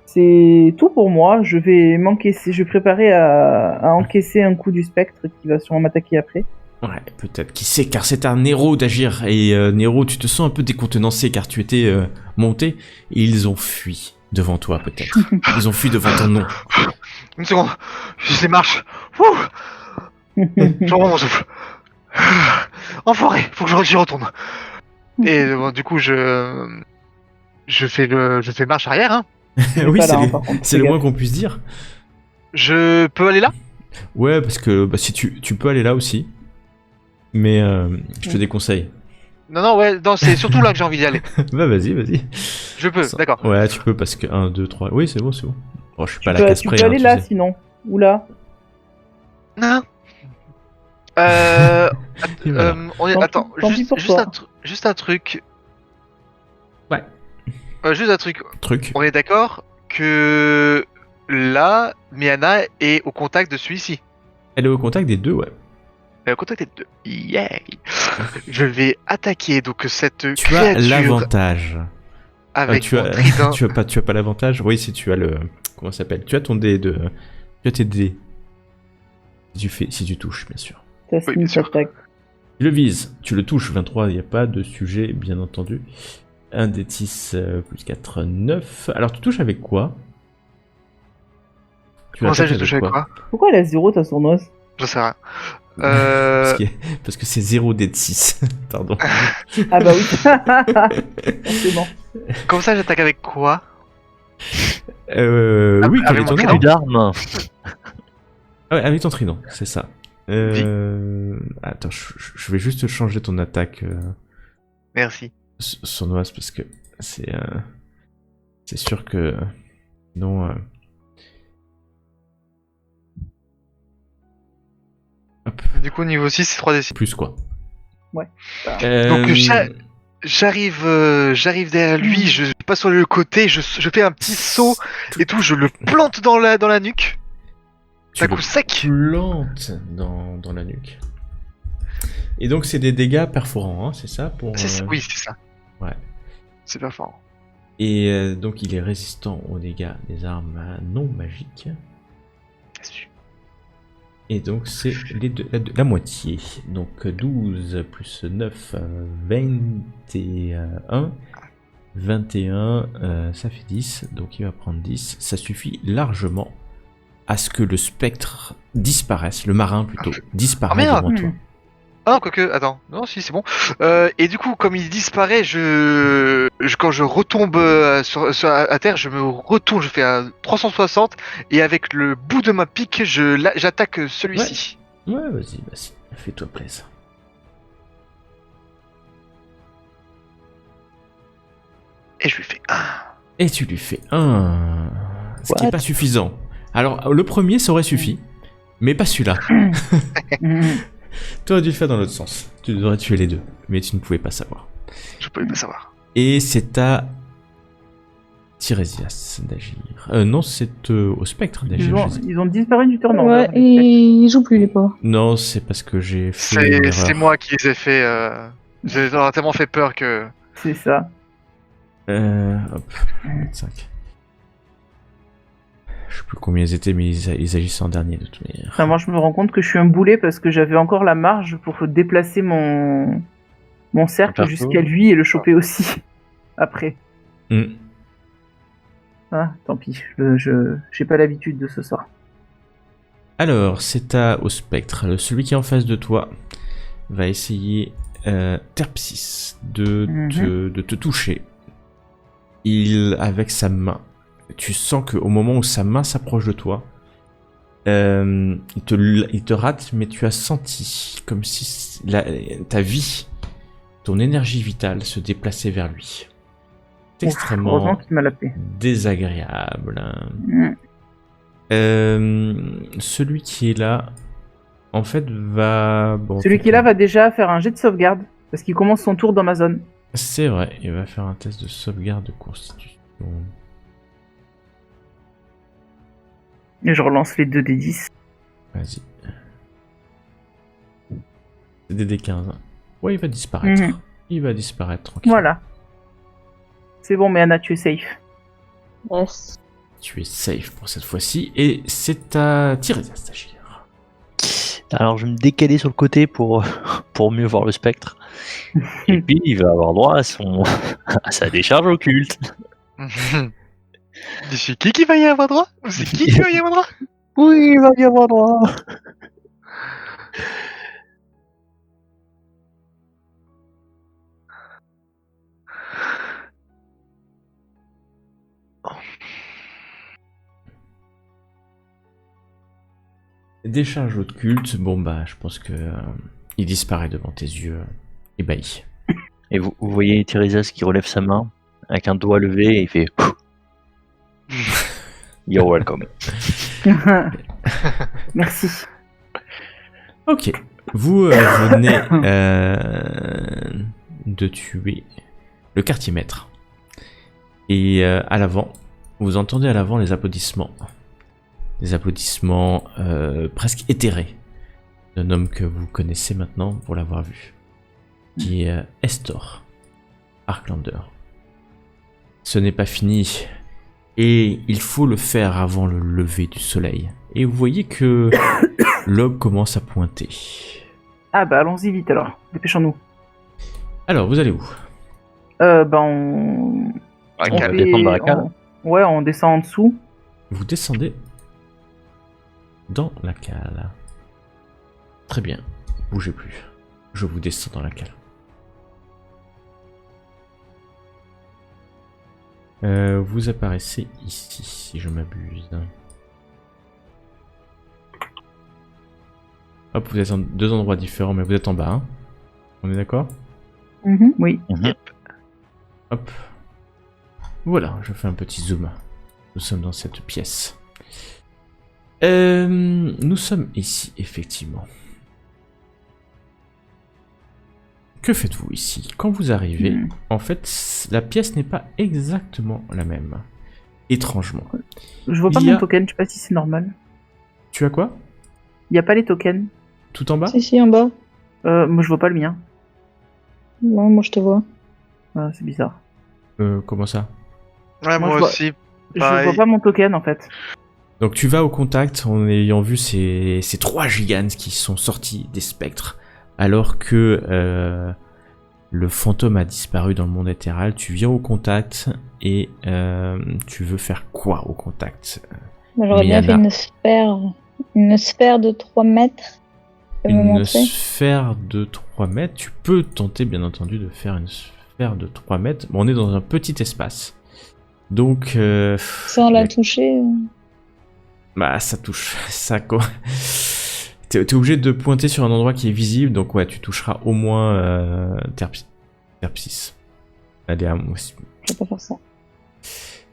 c'est tout pour moi. Je vais m'encaisser. Je vais préparer à encaisser un coup du spectre qui va sûrement m'attaquer après. Ouais, peut-être. Qui sait, car c'est à Nero d'agir. Et Nero, tu te sens un peu décontenancé car tu étais monté. Et ils ont fui devant toi, peut-être. Ils ont fui devant ton nom. Une seconde. Je marche. Ouh, je reprends mon souffle. Enfoiré, faut que j'y retourne. Et bon, du coup, je fais marche arrière, hein. Oui, pas c'est là, hein, le, par contre, c'est fais le moins gaffe. qu'on puisse dire. Je peux aller là? Ouais, parce que bah, si tu peux aller là aussi, mais je te déconseille. Non, ouais, non, c'est surtout là que j'ai envie d'y aller. Bah vas-y, vas-y. Je peux, d'accord. Ouais, tu peux parce que 1, 2, 3. Oui, c'est bon, c'est bon. Bon, je suis pas Tu à la casse tu près, peux hein, aller tu là sais. sinon. Ou là. Non. Euh, Et voilà. attends, Tant pis pour toi. juste un truc. Ouais. Juste un truc. Truc. On est d'accord que là, Miana est au contact de celui-ci. Elle est au contact des deux, ouais. Elle est au contact des deux. Yeah. Je vais attaquer donc cette Tu as créature l'avantage. avec Tu mon as, trident. tu as pas l'avantage. Oui, si tu as le, comment ça s'appelle? Tu as ton dé de, tu as tes dés. Si tu touches, bien sûr. Ça Oui, bien sneak sûr. attack. Tu le vises, tu le touches. 23, il n'y a pas de sujet, bien entendu. 1 des 6 plus 4, 9. Alors, tu touches avec quoi? Tu Comment ça, attaques je touche avec quoi? Pourquoi elle a 0 ta sournoise? J'en sais rien. Parce que, parce que c'est 0 dé de 6. Pardon. Ah bah oui. Forcément. Comment ça, j'attaque avec quoi? Oui, quel avec est ton mon Plus arme? d'armes. Ah ouais, avec ton trident, c'est ça. Attends, je vais juste changer ton attaque Merci. sournoise parce que c'est sûr que sinon. Hop, Du coup, niveau 6, c'est 3d6. plus quoi. Ouais. Donc, Euh, j'arrive derrière lui, je passe sur le côté, je fais un petit saut et tout, je le plante dans la nuque. tu D'un le coup sec. plantes dans la nuque. Et donc c'est des dégâts perforants, hein, c'est ça pour. Oui, c'est ça. Ouais. C'est pas fort. Et donc il est résistant aux dégâts des armes non magiques. Et donc c'est la moitié. Donc 12 plus 9, 21. 21, ça fait 10. Donc il va prendre 10. Ça suffit largement à ce que le spectre disparaisse, le marin plutôt, disparaisse merde. devant toi. Ah, quoique, attends. Non, si, c'est bon. Et du coup, comme il disparaît, quand je retombe à terre, je me retourne, je fais un 360 et avec le bout de ma pique, j'attaque celui-ci. Ouais, vas-y, fais-toi plaisir. Et je lui fais un. Et tu lui fais un. Ce qui est What? pas suffisant. Alors, le premier, ça aurait suffi, mais pas celui-là. Tu aurais dû le faire dans l'autre sens. Tu aurais tué les deux, mais tu ne pouvais pas savoir. Je pouvais pas savoir. Et c'est à Tirésias d'agir. Non, c'est au spectre d'agir. je sais. Ils ont disparu du tournant. Ouais, là. ils jouent plus les pauvres. Non, c'est parce que j'ai fait une erreur. C'est moi qui les ai fait. J'ai tellement fait peur que. C'est ça. Hop, 25. Je sais plus combien ils étaient, mais ils agissaient en dernier de toute manière. Enfin, moi, je me rends compte que je suis un boulet parce que j'avais encore la marge pour déplacer mon cercle Perso. jusqu'à lui et le choper aussi. Après. Hmm. Ah, tant pis. J'ai pas l'habitude de ce sort. Alors, c'est au spectre. Celui qui est en face de toi va essayer, Terpsis, de te toucher. Avec sa main. Tu sens qu'au moment où sa main s'approche de toi, il te rate, mais tu as senti comme si ta vie, ton énergie vitale se déplaçait vers lui. C'est extrêmement Heureusement qu'il m'a la paix. désagréable. Celui qui est là, en fait, va... Bon, Celui qui est là va déjà faire un jet de sauvegarde parce qu'il commence son tour dans ma zone. C'est vrai, il va faire un test de sauvegarde de constitution. Et je relance les 2 des 10. Vas-y. C'est des D15. Hein. Ouais, il va disparaître. Il va disparaître tranquille. Voilà. C'est bon, mais Anna, tu es safe. Yes. Tu es safe pour cette fois-ci. Et c'est à Tirésias d'agir. Alors je vais me décaler sur le côté pour mieux voir le spectre. Et puis il va avoir droit à à sa décharge occulte. C'est qui va y avoir droit? C'est qui va y avoir droit? Oui, il va y avoir droit. Décharge l'autre culte. Bon bah, je pense que il disparaît devant tes yeux, ébahi. Et vous voyez Tirizas qui relève sa main avec un doigt levé et il fait You're welcome. Merci. Ok. Vous venez de tuer le quartier maître. Et à l'avant, vous entendez à l'avant les applaudissements. Des applaudissements presque éthérés d'un homme que vous connaissez maintenant pour l'avoir vu. Qui est Estor Arklander. Ce n'est pas fini. Et il faut le faire avant le lever du soleil. Et vous voyez que l'aube commence à pointer. Ah bah allons-y vite alors, dépêchons-nous. Alors, vous allez où? On Ouais, on calme. fait- descendre dans la cale. Ouais, on descend en dessous. Vous descendez dans la cale. Très bien. Bougez plus. Je vous descends dans la cale. Vous apparaissez ici, si je m'abuse. Hop, vous êtes en deux endroits différents, mais vous êtes en bas. Hein. On est d'accord? Oui. Hop. Voilà, je fais un petit zoom. Nous sommes dans cette pièce. Nous sommes ici, effectivement. Que faites-vous ici? Quand vous arrivez, en fait, la pièce n'est pas exactement la même. Étrangement. Je vois pas Il y mon a- token, je sais pas si c'est normal. Tu as quoi? Il y a pas les tokens. Tout en bas? Si, en bas. Moi je vois pas le mien. Ouais, moi, je te vois. Ah, c'est bizarre. Comment ça? Ouais, Moi, moi je vois- aussi. Je Pareil. vois pas mon token en fait. Donc tu vas au contact en ayant vu ces trois gigantes qui sont sortis des spectres, alors que le fantôme a disparu dans le monde éthéral. Tu viens au contact et tu veux faire quoi au contact? Moi, j'aurais bien fait Miana. une sphère de 3 mètres. Tu peux me Une montrer sphère de 3 mètres. Tu peux tenter bien entendu de faire une sphère de 3 mètres. Bon, on est dans un petit espace. Donc... sans y la a- toucher. Bah, ça touche. Ça, quoi. T'es obligé de pointer sur un endroit qui est visible, donc ouais, tu toucheras au moins Terpsis. Allez, Je vais pas faire ça.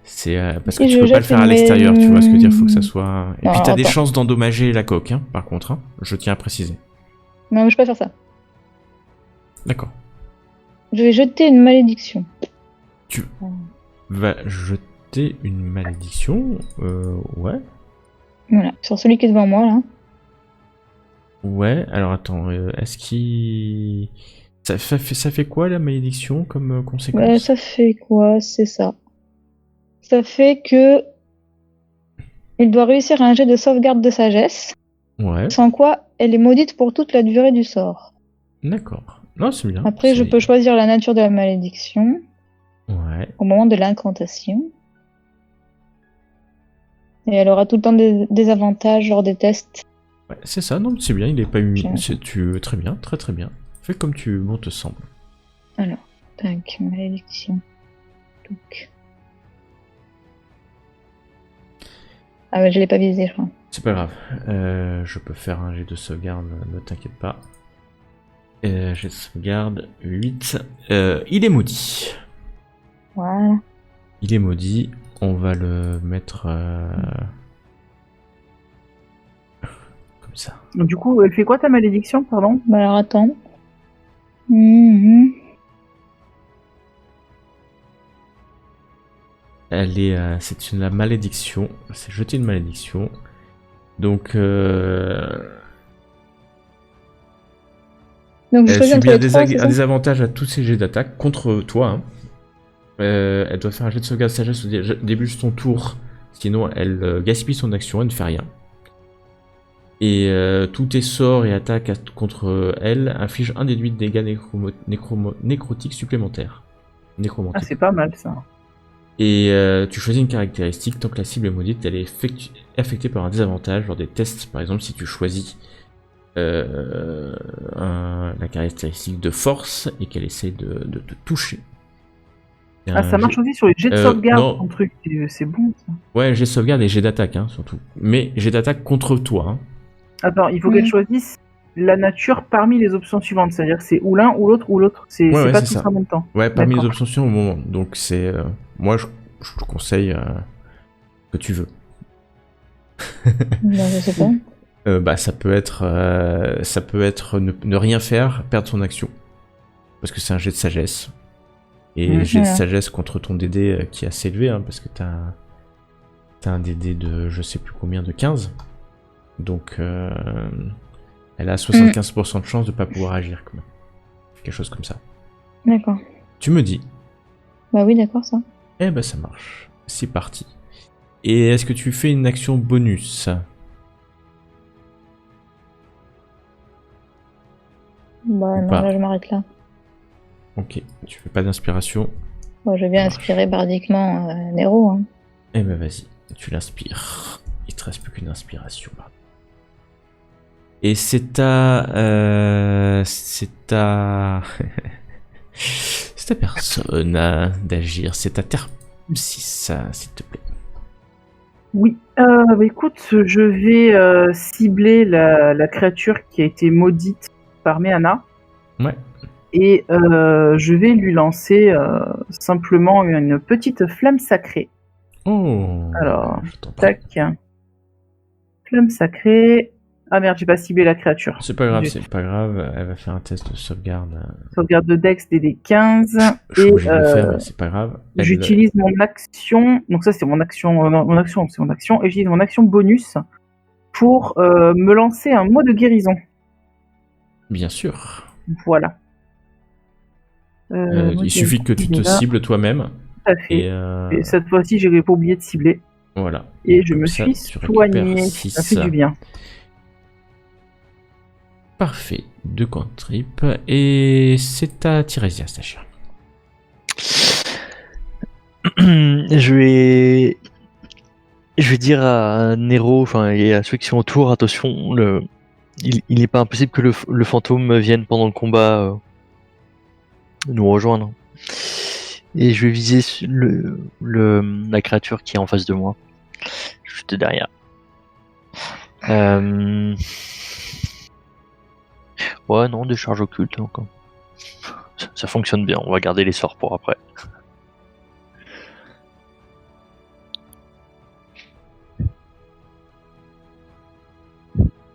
c'est parce Si que tu je peux pas le jette faire à une- l'extérieur, tu vois ce que je veux dire, faut que ça soit... Et Non, puis t'as des attends. chances d'endommager la coque, hein, par contre, hein, je tiens à préciser. Non, je peux pas faire ça. D'accord. Je vais jeter une malédiction. Tu vas jeter une malédiction, ouais. Voilà, sur celui qui est devant moi, là. Ouais, alors attends, est-ce qu'il... Ça fait quoi la malédiction comme conséquence? Ça fait quoi? C'est ça. Ça fait que il doit réussir un jet de sauvegarde de sagesse, Ouais, sans quoi elle est maudite pour toute la durée du sort. d'accord. Non, c'est bien. Après, je c'est- peux choisir la nature de la malédiction Ouais, au moment de l'incantation. Et elle aura tout le temps des avantages lors des tests. ouais, c'est ça, non, c'est bien, il est pas humide. J'ai- Très bien, très très bien. Fais comme tu bon te semble. Alors, tac, malédiction. Donc. Ah ouais, je l'ai pas visé, je crois. C'est pas grave, je peux faire un jet de sauvegarde, ne t'inquiète pas. Jet de sauvegarde, 8. Il est maudit. Voilà. Il est maudit, on va le mettre... comme ça. Donc, du coup, elle fait quoi ta malédiction, pardon? Bah alors attends. Mhm. Elle est, c'est la malédiction, c'est jeter une malédiction. Donc, Donc je elle choisis entre subit les trois, c'est un ça désavantage à tous ses jets d'attaque contre toi. Hein. Elle doit faire un jet de sauvegarde sagesse au début de son tour, sinon elle gaspille son action, elle ne fait rien. Et tous tes sorts et attaques contre elle infligent un déduit de dégâts nécrotiques supplémentaires. Ah, Nécromantiques. c'est pas mal ça. Et tu choisis une caractéristique, tant que la cible est maudite, elle est affectée par un désavantage lors des tests. Par exemple, si tu choisis la caractéristique de force et qu'elle essaie de te toucher. Ah, ça marche aussi sur les jets de sauvegarde, non. ton truc, c'est bon ça. Ouais, j'ai sauvegarde et j'ai d'attaque, hein, surtout. Mais j'ai d'attaque contre toi. Hein. Attends, il faut qu'elle choisisse la nature parmi les options suivantes. C'est-à-dire que c'est ou l'un ou l'autre ou l'autre. C'est Ouais, pas c'est tout ça. en même temps. Ouais, parmi les D'accord. options au moment. Donc c'est... moi, je te conseille que tu veux. Bah, je sais pas. Ça peut être ne rien faire, perdre son action. Parce que c'est un jet de sagesse. Et Mhm. jet de Ouais. sagesse contre ton DD qui est assez élevé, hein, parce que t'as un DD de je sais plus combien, de 15. Donc elle a 75% de chance de pas pouvoir agir. Quand même. Quelque chose comme ça. D'accord. Tu me dis. Bah oui, d'accord, ça. Eh ben ça marche. C'est parti. Et est-ce que tu fais une action bonus? Bah non, pas. là je m'arrête là. Ok, tu fais pas d'inspiration. Bon, je vais bien Ça marche. inspirer bardiquement Nero. Hein. Eh ben vas-y, tu l'inspires. Il te reste plus qu'une inspiration. Et c'est à... c'est à... c'est à personne d'agir. C'est à Terre 6, s'il te plaît. Oui. Bah, écoute, je vais cibler la créature qui a été maudite par Méana. Ouais. Et je vais lui lancer simplement une petite flamme sacrée. Oh. Alors, je t'en prie. tac. Flamme sacrée. Ah merde, j'ai pas ciblé la créature. C'est pas grave, Zut. c'est pas grave. Elle va faire un test de sauvegarde. Sauvegarde de Dex DD15. Je suis Et obligé de le faire, mais c'est pas grave. Elle- j'utilise mon action. Donc ça, c'est mon action. C'est mon action. Et j'utilise mon action bonus pour me lancer un mot de guérison. Bien sûr. Voilà. Mot de Il suffit que tu te guérison, cibles toi-même. tout à fait. Et Et cette fois-ci, j'ai pas oublié de cibler. voilà. Et je comme me ça, suis tu récupères soignée. six. Ça fait du bien. Parfait. 2 cantrips. Et c'est à Tirésia, Stacia. Je vais dire à Nero, enfin, et à ceux qui sont autour, attention, il n'est pas impossible que le fantôme vienne pendant le combat nous rejoindre. Et je vais viser la créature qui est en face de moi, juste derrière. Ouais, non, des charges occultes encore. Ça fonctionne bien, on va garder les sorts pour après.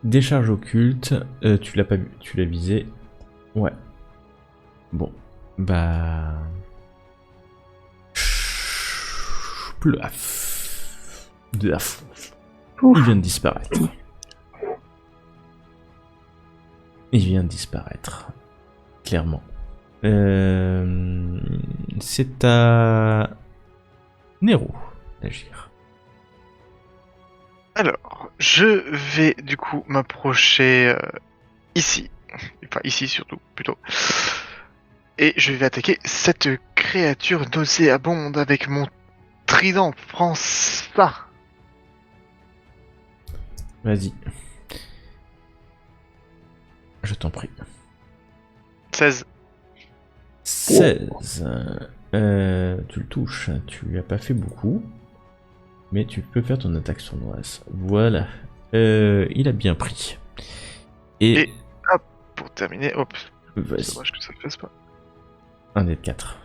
Décharge occulte. Tu l'as pas vu. Tu l'as visé. Ouais. Bon. Bah. Plaf. De la fouf. Ouf. Il vient de disparaître. Il vient de disparaître. Clairement. C'est à Nero d'agir. Alors, je vais du coup m'approcher ici. Enfin, ici surtout, plutôt. Et je vais attaquer cette créature nauséabonde avec mon trident. Prends ça. Vas-y. Je t'en prie. 16. 16. Tu le touches. Tu lui as pas fait beaucoup. Mais tu peux faire ton attaque sournoise. Voilà. Il a bien pris. Et Pour terminer, hop. C'est vas-y. dommage que ça ne fasse pas. Un dé de 4.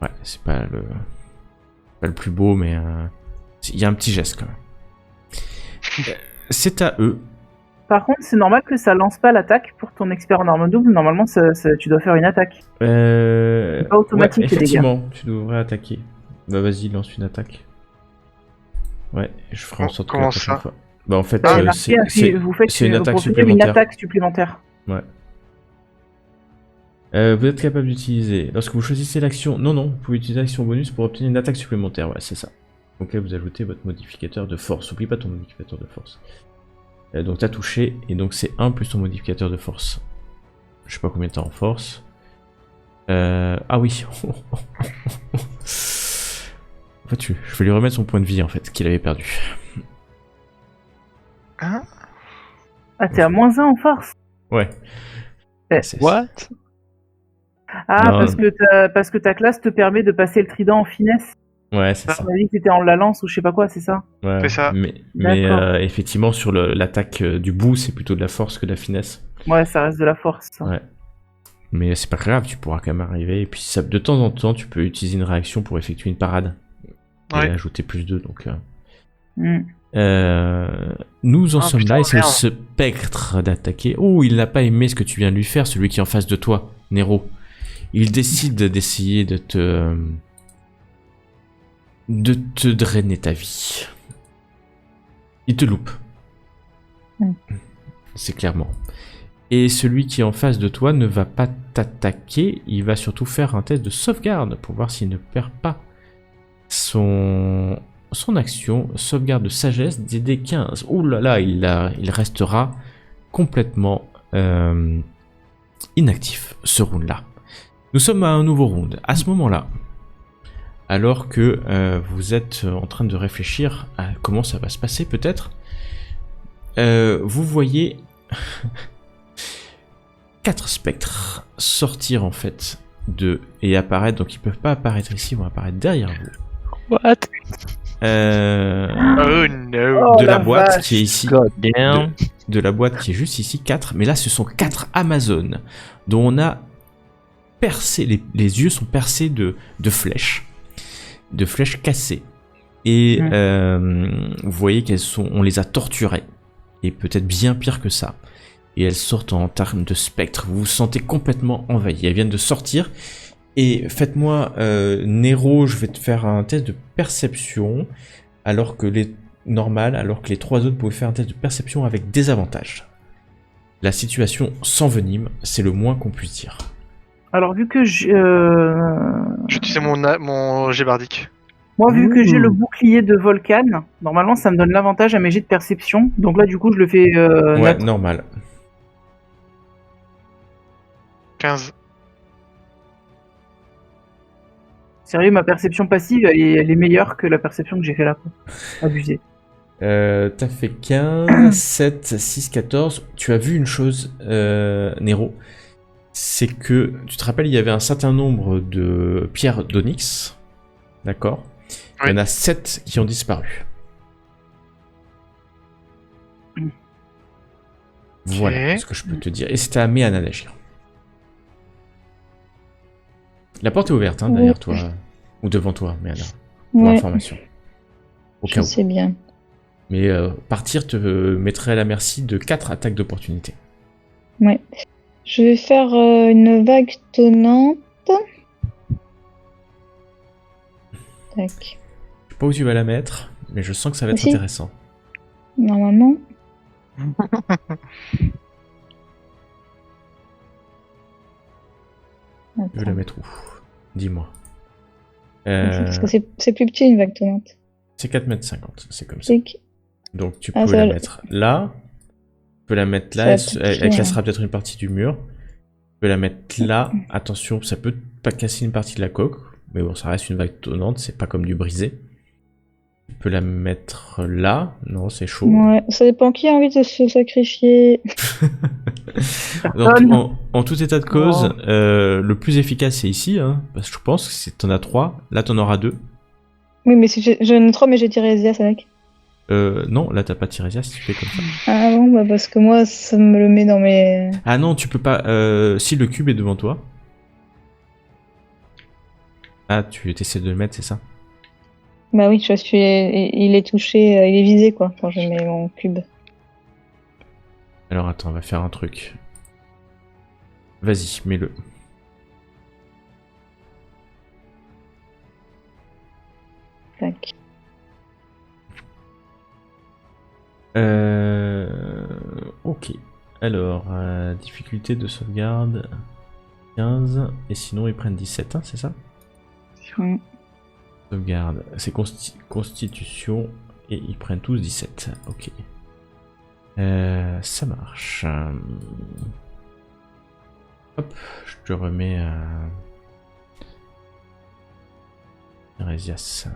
Ouais, c'est pas le plus beau, mais il y a un petit geste quand même. C'est à eux. Par contre, c'est normal que ça lance pas l'attaque pour ton expert en arme double. Normalement, tu dois faire une attaque. C'est pas automatique, les dégâts. effectivement, tu devrais attaquer. Bah vas-y, lance une attaque. Ouais, je ferai en sorte que la Comment prochaine ça fois. Bah en fait, C'est marqué, vous faites c'est une attaque vous faites supplémentaire. une attaque supplémentaire. Ouais. Vous êtes capable d'utiliser, lorsque vous choisissez l'action, non, vous pouvez utiliser l'action bonus pour obtenir une attaque supplémentaire, ouais, c'est ça. Donc là, vous ajoutez votre modificateur de force, oublie pas ton modificateur de force. Donc t'as touché, et donc c'est 1 plus ton modificateur de force. Je sais pas combien t'as en force. Ah oui. En fait, je vais lui remettre son point de vie, en fait, qu'il avait perdu. Hein? Ah, t'es à -1 en force. Ouais. Eh, C'est- What? Ah, Non. parce que ta classe te permet de passer le trident en finesse. Ouais, c'est Ah. ça. On a dit que c'était en la lance ou je sais pas quoi, c'est ça? Ouais, C'est ça. Mais D'accord. effectivement, sur l'attaque du bout, c'est plutôt de la force que de la finesse. Ouais, ça reste de la force. Ça. Ouais. Mais c'est pas grave, tu pourras quand même arriver. Et puis ça, de temps en temps, tu peux utiliser une réaction pour effectuer une parade. Et Ouais. ajouter plus 2. Donc, Mm. nous en Ah, sommes putain, là et c'est le merde. spectre d'attaquer. Oh, il n'a pas aimé ce que tu viens de lui faire, celui qui est en face de toi, Nero. Il décide d'essayer de te drainer ta vie. Il te loupe. Mm. C'est clairement. Et celui qui est en face de toi ne va pas t'attaquer, il va surtout faire un test de sauvegarde pour voir s'il ne perd pas son action. Sauvegarde de sagesse, DD 15. Ouh là là, il restera complètement inactif ce round-là. Nous sommes à un nouveau round. À ce moment-là, alors que vous êtes en train de réfléchir à comment ça va se passer peut-être, vous voyez 4 spectres sortir en fait et apparaître, donc ils peuvent pas apparaître ici, ils vont apparaître derrière vous. What? Oh no. Oh, De la la boîte vache. qui est ici, God damn. de la boîte qui est juste ici, 4, mais là ce sont 4 Amazones dont on a percé, les yeux sont percés de flèches cassées. Et vous voyez on les a torturées, et peut-être bien pire que ça. Et elles sortent en termes de spectre. Vous vous sentez complètement envahi. Elles viennent de sortir. Et faites-moi, Nero, je vais te faire un test de perception, alors que les 3 autres pouvaient faire un test de perception avec des avantages. La situation s'envenime, c'est le moins qu'on puisse dire. Alors, vu que J'utilise mon jet bardique. moi, vu que j'ai le Ouh. bouclier de Volcan, normalement, ça me donne l'avantage à mes jets de perception. Donc là, du coup, je le fais Ouais, nat- normal. 15. Sérieux, ma perception passive, elle est meilleure que la perception que j'ai fait là. Quoi. Abusé. T'as fait 15, 7, 6, 14. Tu as vu une chose, Nero. C'est que, tu te rappelles, il y avait un certain nombre de pierres d'onyx. D'accord. Il y en a 7 qui ont disparu. Voilà ce que je peux te dire. Et c'était à Méana d'agir. La porte est ouverte hein, derrière toi. Ou devant toi, Méana. Pour Ouais, information. Au je cas où. sais bien. Mais partir te mettrait à la merci de 4 attaques d'opportunité. Ouais. Je vais faire une vague tonnante. Tac. Je sais pas où tu vas la mettre, mais je sens que ça va être Si. intéressant. Normalement. Tu veux la Attends. mettre où? Dis-moi. Parce que c'est plus petit une vague tonnante. C'est 4,50 m, c'est comme ça. Tic. Donc tu Ah, peux ça la va. mettre là. Tu peux la mettre Ça là, va elle piquer, cassera peut-être une partie du mur. Tu peux la mettre là. Attention, ça peut pas casser une partie de la coque. Mais bon, ça reste une vague tonnante, c'est pas comme du brisé. Tu peux la mettre là. Non, c'est chaud. Ouais, ça dépend qui a envie de se sacrifier. En tout état de cause, Oh. le plus efficace c'est ici, hein, parce que je pense que si t'en as 3, là t'en auras 2. Oui, mais si j'en ai 3, mais j'ai tiré Ezia, c'est vrai. Non, là t'as pas tiré ça si tu fais comme ça. Ah bon, bah parce que moi, ça me le met dans mes... Ah non, tu peux pas. Si le cube est devant toi. Ah, tu essaies de le mettre, c'est ça? Bah oui, il est touché, il est visé, quoi, quand je mets mon cube. Alors attends, on va faire un truc. Vas-y, mets-le. Tac. Ok. Alors, difficulté de sauvegarde 15. Et sinon, ils prennent 17, hein, c'est ça? Mm. Sauvegarde, c'est constitution. Et ils prennent tous 17. Ok. Ça marche. Hop, je te remets Thérésias.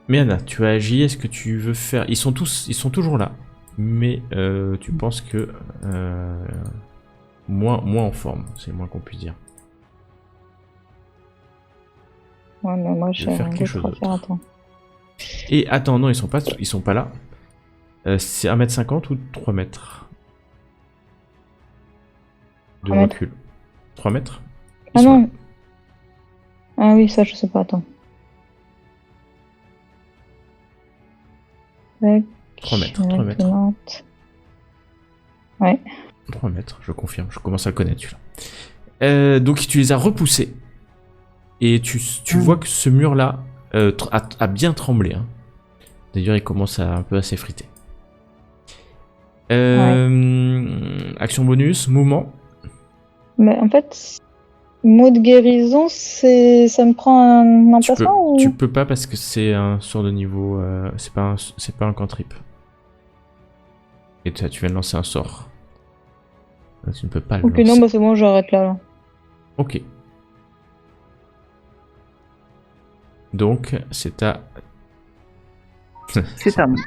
Méana, tu as agi, est-ce que tu veux faire... Ils sont toujours là, mais tu penses que moins en forme, c'est le moins qu'on puisse dire. Ouais, mais moi, Je j'ai vais faire rien quelque d'autre chose à faire. Attends. Et attends, non, ils sont pas là. C'est 1m50 ou 3 mètres de 3 mètres. recul? 3 mètres? Ah non. Ah oui, ça, je sais pas. Attends. Tac, 3 mètres, 3 mètres. Nantes. Ouais. 3 mètres, je confirme, je commence à le connaître celui-là. Donc tu les as repoussés. Et tu vois que ce mur-là a bien tremblé. Hein. D'ailleurs, il commence un peu à s'effriter. Action bonus, mouvement. Mais en fait, mot de guérison, ça me prend un emplacement ou... Tu peux pas parce que c'est un sort de niveau. C'est pas un cantrip. Et tu viens de lancer un sort. Donc, tu ne peux pas le Ok, lancer. non, bah c'est bon, j'arrête là. Ok. Donc, c'est à. C'est à moi.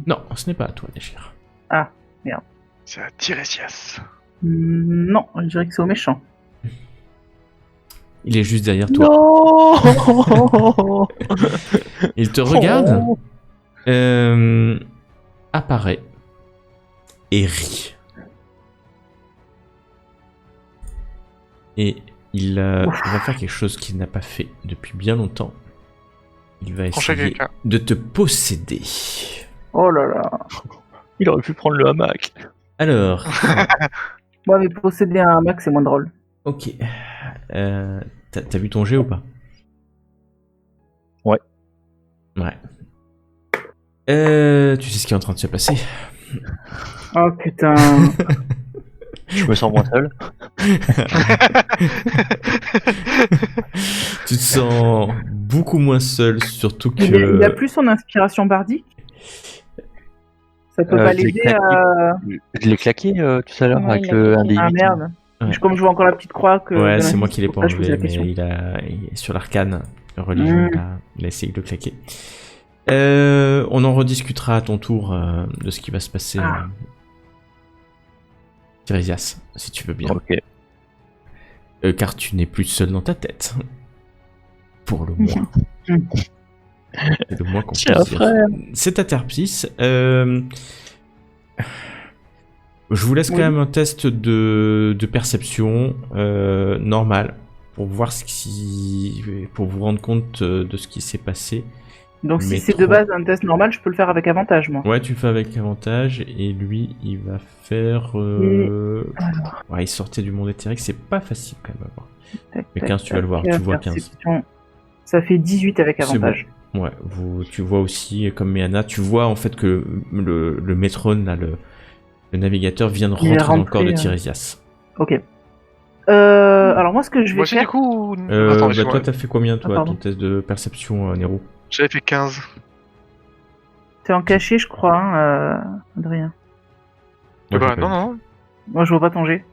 Non, ce n'est pas à toi d'agir. Ah, merde. C'est à Tiresias. Non, je dirais que c'est au méchant. Il est juste derrière toi. Non. Il te regarde, apparaît et rit. Et il va faire quelque chose qu'il n'a pas fait depuis bien longtemps. Il va Trancher essayer quelqu'un. de te posséder. Oh là là. Il aurait pu prendre le hamac. Alors, Ouais, mais posséder un hamac, c'est moins drôle. ok. T'as vu ton jet ou pas? Ouais. Ouais. Tu sais ce qui est en train de se passer? Oh putain. Je me sens moins seul. Tu te sens beaucoup moins seul, surtout que... Il a plus son inspiration bardique. Ça peut pas je l'ai l'aider claqué. à... Je l'ai claqué tout à l'heure Ouais, avec il a le claqué. 1 Ah merde. Ouais. Comme je vois encore la petite croix que... Ouais, de c'est moi l'indice, qui l'ai c'est pas pour ça que je pose enlevé, la mais question. il est sur l'arcane religion, il a essayé de le claquer. On en rediscutera à ton tour de ce qui va se passer. Ah. Tiresias, si tu veux bien. Ok. Car tu n'es plus seul dans ta tête. Pour le moins. C'est le moins qu'on Tiens, puisse dire. frère. C'est à Terpsis. Je vous laisse quand Oui. même un test de perception normal pour voir pour vous rendre compte de ce qui s'est passé. Donc si Mais c'est de trop. base un test normal, je peux le faire avec avantage, moi. Ouais, tu le fais avec avantage et lui, il va faire. Alors. Ouais, il sortait du monde éthérique, c'est pas facile quand même à voir. Tac, Mais tac, 15, tu vas le voir, tac, tu vois 15. perception. Ça fait 18 avec C'est avantage. bon. Ouais, tu vois aussi, comme Méana, tu vois en fait que le Métrone, là, le navigateur, vient de Il est rentrer dans le corps de rentré, Tiresias. Ok. Alors moi, ce que je vais Moi aussi, faire... du coup. Attends, Bah, excuse-moi. toi, t'as fait combien, toi, pardon. ton test de perception, Nero? J'avais fait 15. T'es en cachet, je crois, hein, Adrien. Moi, Bah, j'ai pas non, vu. non. Moi, je vois pas ton jet.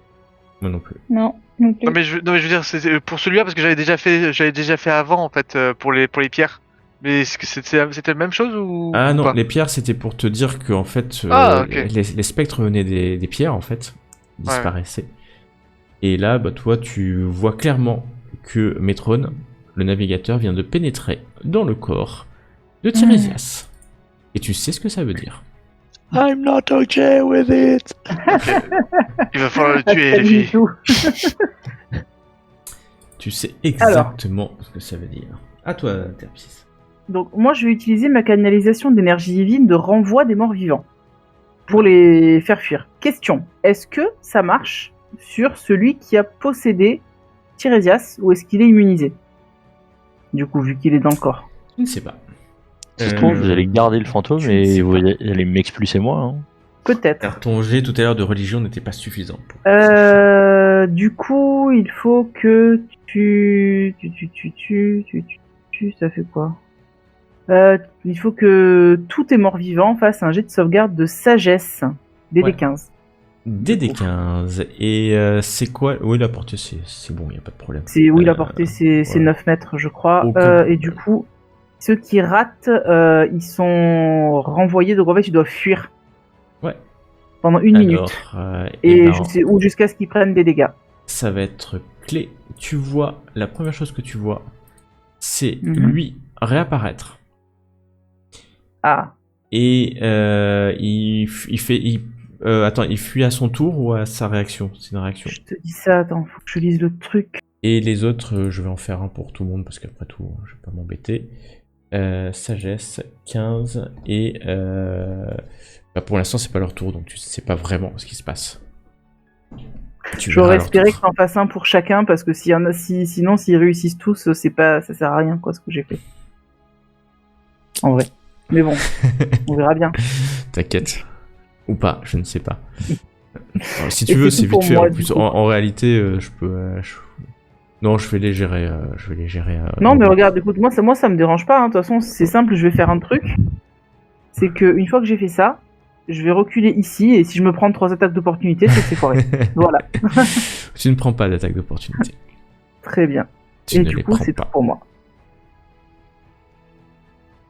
Moi non plus. Non, non plus. Non mais je veux dire, c'est pour celui-là parce que j'avais déjà fait avant en fait pour les pierres. Mais est-ce que c'était la même chose ou Ah ou non, pas les pierres, c'était pour te dire que en fait, Ah, ok. les spectres venaient des pierres, en fait, disparaissaient. Et là, bah, toi, tu vois clairement que Métrone, le navigateur, vient de pénétrer dans le corps de Tiresias. Et tu sais ce que ça veut dire. I'm not okay with it. Il va falloir le Ah, tuer pas les du filles. tout. Tu sais exactement ce que ça veut dire. À toi, Terpsis. Donc moi, je vais utiliser ma canalisation d'énergie divine de renvoi des morts vivants pour les faire fuir. Question, est-ce que ça marche sur celui qui a possédé Tiresias ou est-ce qu'il est immunisé? Du coup, vu qu'il est dans le corps. Je ne sais pas. Ça se trouve, vous allez garder le fantôme je ne et sais vous pas. allez m'expulser moi. Hein. Peut-être. Car ton jet tout à l'heure de religion n'était pas suffisant. Du coup, il faut que ça fait quoi? Il faut que tous tes morts vivants fassent un jet de sauvegarde de sagesse. DD15. DD15. Et c'est quoi? Oui, la portée, c'est bon, il n'y a pas de problème. Oui, la portée, c'est ouais. 9 mètres, je crois. Aucun Et du problème. coup, ceux qui ratent, ils sont renvoyés. Donc en fait, ils doivent fuir. Ouais. Pendant une minute. Et Ou jusqu'à ce qu'ils prennent des dégâts. ça va être clé. Tu vois, la première chose que tu vois, c'est Mhm. lui réapparaître. Ah, Et il fuit à son tour ou à sa réaction? C'est une réaction. je te dis ça, attends, faut que je lise le truc. Et les autres, je vais en faire un pour tout le monde parce qu'après tout, je vais pas m'embêter. Sagesse 15 et pour l'instant c'est pas leur tour donc tu sais pas vraiment ce qui se passe. Tu verras J'aurais leur espéré tour. que t'en fasses un pour chacun, parce que s'il y en a, sinon, s'ils réussissent tous, ça sert à rien, quoi, ce que j'ai fait. En vrai. Mais bon, on verra bien. T'inquiète. Ou pas, je ne sais pas. Alors, si Et tu veux, c'est c'est tout pour vite fait. moi, En du plus, coup. en réalité, je peux. Non, je vais les gérer. Non, mais regarde, écoute, moi, ça me dérange pas, hein. De toute façon, c'est simple, je vais faire un truc. C'est que une fois que j'ai fait ça, je vais reculer ici, et si je me prends 3 attaques d'opportunité, c'est que c'est foiré. Voilà. Tu ne prends pas d'attaque d'opportunité. Très bien. Tu Et ne du les coup, prends c'est tout pas. pour moi.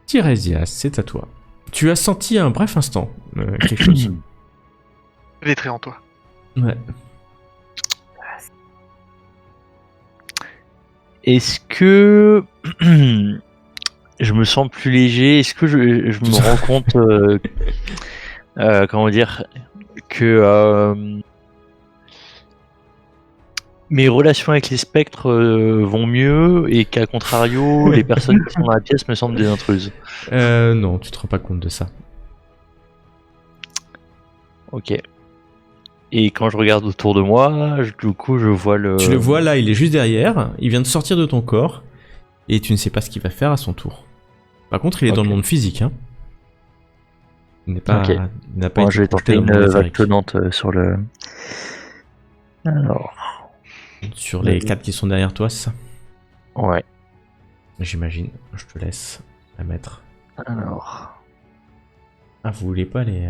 Tirésias, c'est à toi. Tu as senti un bref instant quelque chose. Pénétrer en toi. Ouais. Est-ce que je me sens plus léger? Est-ce que je me rends compte, comment dire, que mes relations avec les spectres vont mieux et qu'à contrario, les personnes qui sont dans la pièce me semblent des intruses? Non, tu te rends pas compte de ça. Ok. Et quand je regarde autour de moi, du coup, je vois le. Tu le vois là, il est juste derrière, il vient de sortir de ton corps, et tu ne sais pas ce qu'il va faire à son tour. Par contre, il est dans le Ok. monde physique, hein. Il n'est pas, Ok. il n'a pas Bon, été je vais projeté tenter dans le une monde vague éthérique. tenante sur le. Alors, Sur les 4 qui sont derrière toi, c'est ça? ouais. J'imagine. Je te laisse la mettre. Alors. Ah, vous voulez pas les...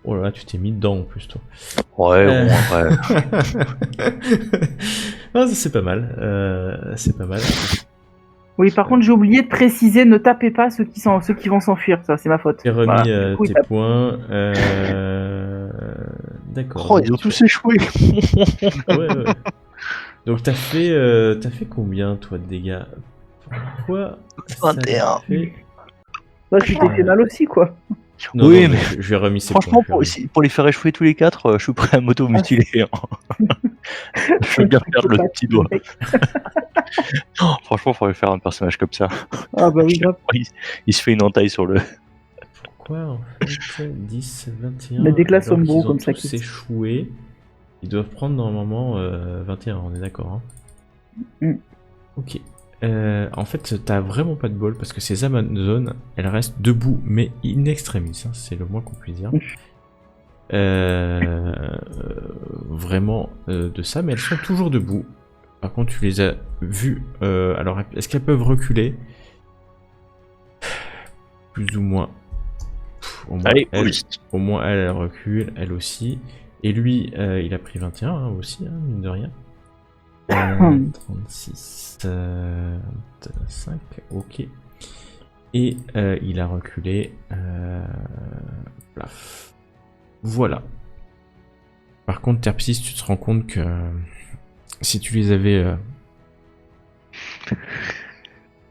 Oh là là, tu t'es mis dedans en plus, toi. Ouais, Euh. bon, après. Ah, ça, c'est pas mal. C'est pas mal. Oui, par contre, j'ai oublié de préciser, ne tapez pas ceux qui vont s'enfuir, ça, c'est ma faute. T'es remis Voilà. Du coup, tes ils tapent. points. D'accord. Oh, donc ils ont tu- tous échoué. Ouais. Donc t'as fait combien toi de dégâts? Pourquoi ça 21. fait... Bah, tu t'es fait mal aussi, quoi. Non, Oui, non, mais je lui ai remis ses franchement, points. pour les faire échouer tous les 4, je suis prêt à m'auto-mutiler. hein. Je veux bien perdre le petit doigt. Oh, franchement, il faudrait faire un personnage comme ça. Ah bah oui, grave. Il se fait une entaille sur le. Pourquoi en fait 10, 21 Mais des classes alors sombres qu'ils ont comme ça tous qui- échoué. Ils doivent prendre normalement 21, on est d'accord. Hein. Mm. Ok. En fait, t'as vraiment pas de bol parce que ces Amazones, elles restent debout, mais in extremis, hein, c'est le moins qu'on puisse dire. Vraiment de ça, mais elles sont toujours debout. Par contre, tu les as vues. Alors, est-ce qu'elles peuvent reculer? Plus ou moins. Au moins, Allez, elle, police. au moins, elle recule, elle aussi. Et lui, il a pris 21 hein, aussi, hein, mine de rien. 36, 25, ok. Et il a reculé. Plaf. Voilà. Par contre, Terpsis, tu te rends compte que si tu les avais.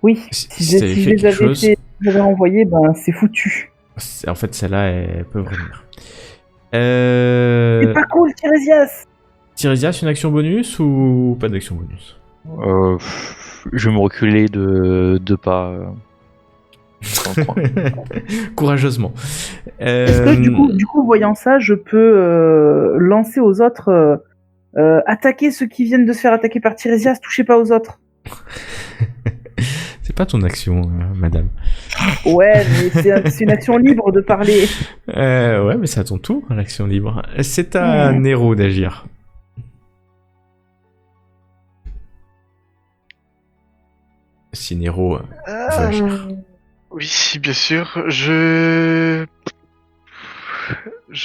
Oui, Si si t'avais je fait les quelque avais chose, fait, je les avais envoyés, ben c'est foutu. en fait, celles-là, elles peuvent revenir. C'est pas cool, Tirésias. Tirésias, une action bonus ou pas d'action bonus? Je vais me reculer de 2 pas. dans le coin. Courageusement. Est-ce que du coup, voyant ça, je peux lancer aux autres, attaquer ceux qui viennent de se faire attaquer par Tirésias, touchez pas aux autres. C'est pas ton action, madame. Ouais, mais c'est une action libre de parler. Ouais, mais c'est à ton tour, l'action libre. C'est à Nero d'agir. Si Nero veut agir. Oui, bien sûr. Je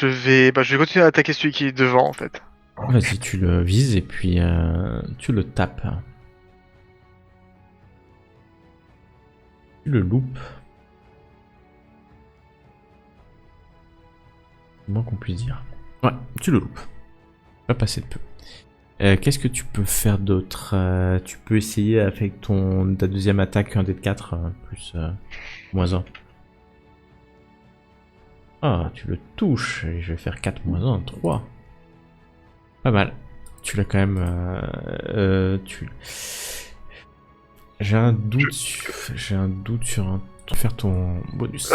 vais continuer à attaquer celui qui est devant en fait. Vas-y, tu le vises et puis tu le tapes. Tu le loupes. C'est le moins qu'on puisse dire. Ouais, tu le loupes. Pas passer de peu. Qu'est-ce que tu peux faire d'autre? Tu peux essayer avec ta deuxième attaque, un dé de 4, plus moins 1. Ah, tu le touches, et je vais faire 4 moins 1, 3. Pas mal. Tu l'as quand même... J'ai un doute sur un... faire ton bonus.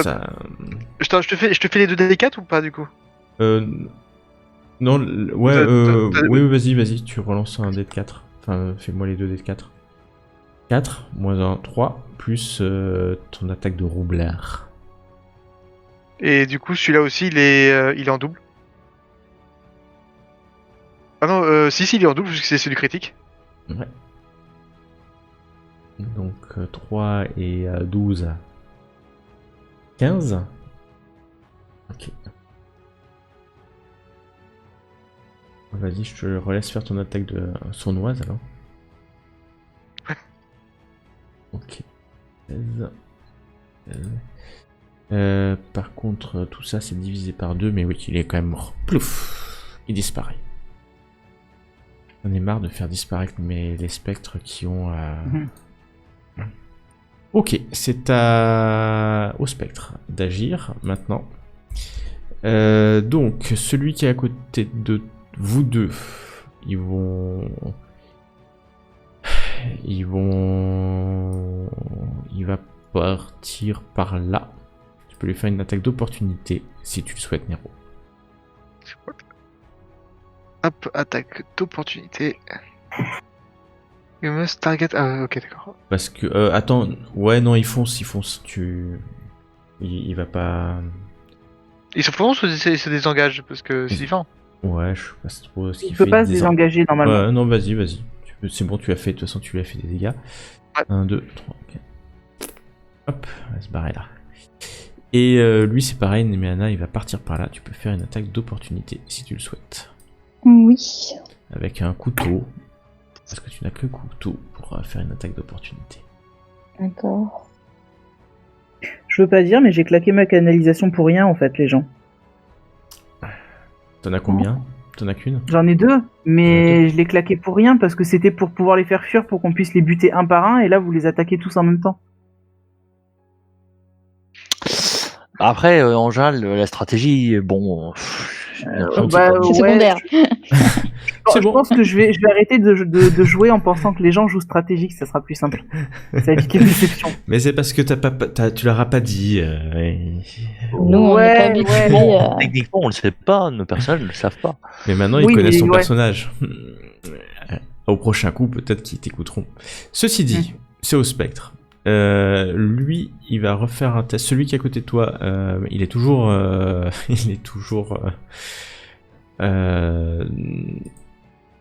Je te fais les 2d4 ou pas du coup? Non, oui, vas-y, tu relances un dé de 4. Enfin, fais-moi les 2 dés de 4. 4, moins 1, 3, plus ton attaque de roublard. Et du coup, celui-là aussi, il est en double. Ah non, si, il est en double, puisque c'est celui critique. Ouais. Donc 3 et 12. 15. Ok. Vas-y, je te relaisse faire ton attaque de sournoise alors. Ok. 16. 16. Par contre, tout ça c'est divisé par 2, mais oui, il est quand même mort. Plouf! Il disparaît. J'en ai marre de faire disparaître les spectres qui ont... Ok, c'est au spectre d'agir maintenant. Donc, celui qui est à côté de vous deux, il va partir par là. Tu peux lui faire une attaque d'opportunité si tu le souhaites, Nero. Hop, attaque d'opportunité. You must target... Ah, ok, d'accord. Parce que... attends, ouais, non, il fonce, il va pas... Il se prononce ou il se désengage? Parce que c'est différent. Ouais, je sais pas trop ce qu'il Il fait. peut pas se désengager normalement. Ouais, non, vas-y. C'est bon, tu as fait, de toute façon, tu lui as fait des dégâts. Ouais. 1, 2, 3, ok. Hop, on va se barrer là. Et lui, c'est pareil, Nemeana, il va partir par là. Tu peux faire une attaque d'opportunité si tu le souhaites. Oui. Avec un couteau. Parce que tu n'as que couteau pour faire une attaque d'opportunité. D'accord. Je veux pas dire, mais j'ai claqué ma canalisation pour rien en fait, les gens. T'en as combien? T'en as qu'une? J'en ai 2, mais je l'ai claqué pour rien parce que c'était pour pouvoir les faire fuir pour qu'on puisse les buter un par un et là vous les attaquez tous en même temps. Après, en général, la stratégie, bon. C'est secondaire. C'est Je bon. pense que je vais arrêter de jouer en pensant que les gens jouent stratégique, ça sera plus simple. Ça évite les déceptions. Mais c'est parce que tu leur as pas dit. Nous, on n'est pas habitués. Techniquement, on le sait pas, nos personnages ne le savent pas. Mais maintenant, Oui, ils connaissent mais son ouais. personnage. Au prochain coup, peut-être qu'ils t'écouteront. Ceci dit, c'est au spectre. Lui, il va refaire un test. Celui qui est à côté de toi, il est toujours...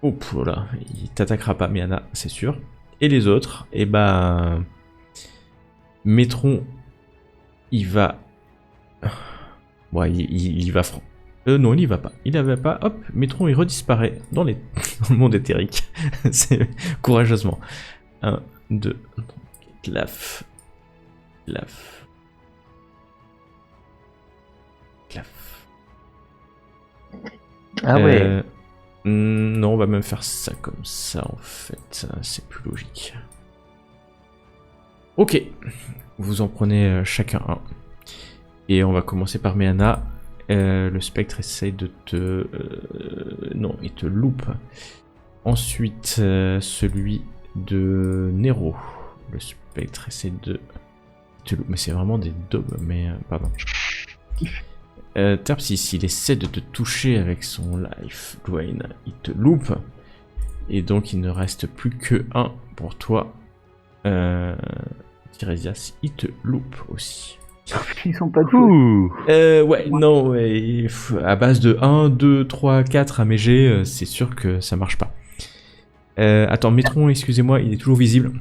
Oups, voilà, il t'attaquera pas, Miana, c'est sûr. Et les autres, eh ben... Métron, il va... Ouais, il va franc. Non, il y va pas. Il n'y va pas. Hop, Métron, il redisparaît dans le monde éthérique. C'est courageusement. 1, 2, 3, claf. Ah ouais. Non, on va même faire ça comme ça, en fait. C'est plus logique. Ok. Vous en prenez chacun un. Et on va commencer par Méana. Le spectre essaye de te... non, il te loupe. Ensuite, celui de Nero. Le spectre essaie de te louper. Mais c'est vraiment des daubes, mais... pardon. Terpsis, il essaie de te toucher avec son life. Dwayne, il te loupe. Et donc, il ne reste plus que un pour toi. Tiresias, il te loupe aussi. Ils sont pas tous. Ouais, non, ouais, à base de 1, 2, 3, 4 AMG, c'est sûr que ça marche pas. Attends, Métron, excusez-moi, il est toujours visible.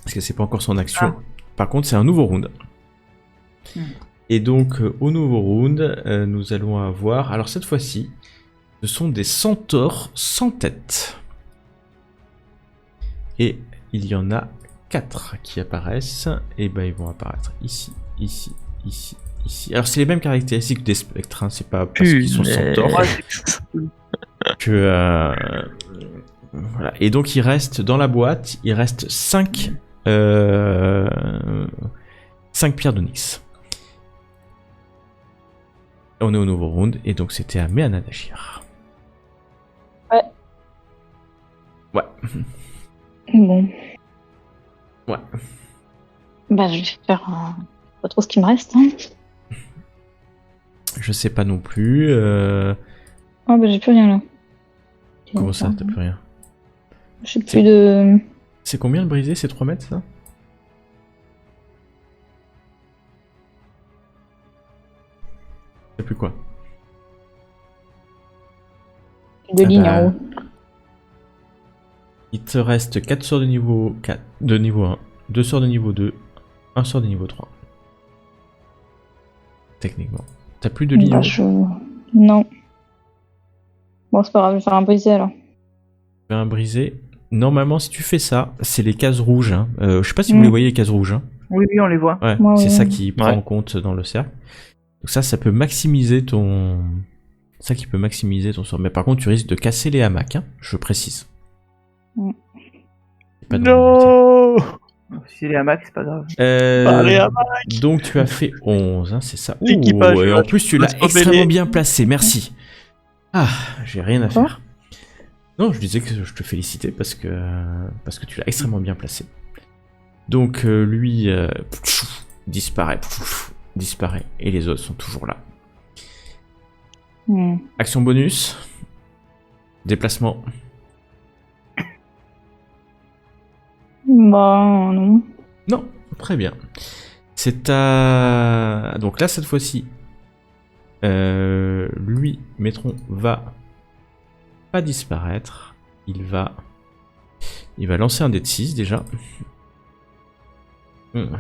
Parce que c'est pas encore son action. Par contre, c'est un nouveau round. Et donc, au nouveau round, nous allons avoir... Alors, cette fois-ci, ce sont des centaures sans tête. Et il y en a 4 qui apparaissent. Et ben, ils vont apparaître ici, ici, ici, ici. Alors, c'est les mêmes caractéristiques des spectres, hein. C'est pas parce qu'ils sont centaures que... Voilà. Et donc il reste dans la boîte, il reste 5 pierres d'onyx. On est au nouveau round et donc c'était à Méana d'agir. Ouais. Ouais. Bon. Ouais. Bah, je vais faire pas trop ce qui me reste. Hein. Je sais pas non plus. Ah, bah, j'ai plus rien là. Comment ça, t'as plus rien? J'ai plus de. C'est combien le brisé? C'est 3 mètres ça? T'as plus quoi? de lignes bah, en haut. Il te reste 4 sorts de niveau 4, de niveau 1, 2 sorts de niveau 2, 1 sort de niveau 3. Techniquement. T'as plus de ligne en haut? Non. Bon, c'est pas grave, je vais faire un brisé alors. Un brisé. Normalement, si tu fais ça, c'est les cases rouges. Hein. Je sais pas si vous les voyez, les cases rouges. Hein. Oui, on les voit. Ouais, Ouais, c'est ouais. ça qui prend en compte dans le cercle. Donc ça peut maximiser ton... Ça qui peut maximiser ton sort. Mais par contre, tu risques de casser les hamacs, hein, je précise. Mm. C'est pas dans Si c'est les hamacs, c'est pas grave. les hamacs. donc tu as fait 11, hein, c'est ça. L'équipage, Et en plus, tu l'as se rebeller. extrêmement bien placé, merci. Ah, j'ai rien à faire. Non, je disais que je te félicitais parce que tu l'as extrêmement bien placé. Donc lui disparaît, et les autres sont toujours là. Action bonus, déplacement. Bah, non. Non, très bien. C'est à... Donc là, cette fois-ci, lui, Métron, va pas disparaître. Il va lancer un dé de 6 déjà.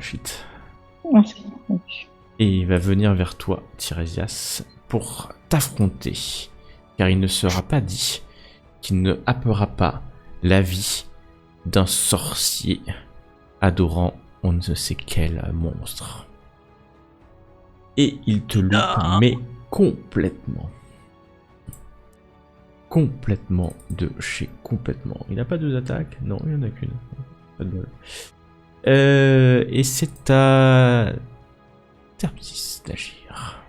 Shit. Merci. Et il va venir vers toi, Tirésias, pour t'affronter. Car il ne sera pas dit qu'il ne happera pas la vie d'un sorcier adorant on ne sait quel monstre. Et il te loupe, mais complètement. Complètement de chez complètement. Il n'a pas 2 attaques? Non, il n'y en a qu'une. Pas de bol. Et c'est à Terpsis d'agir.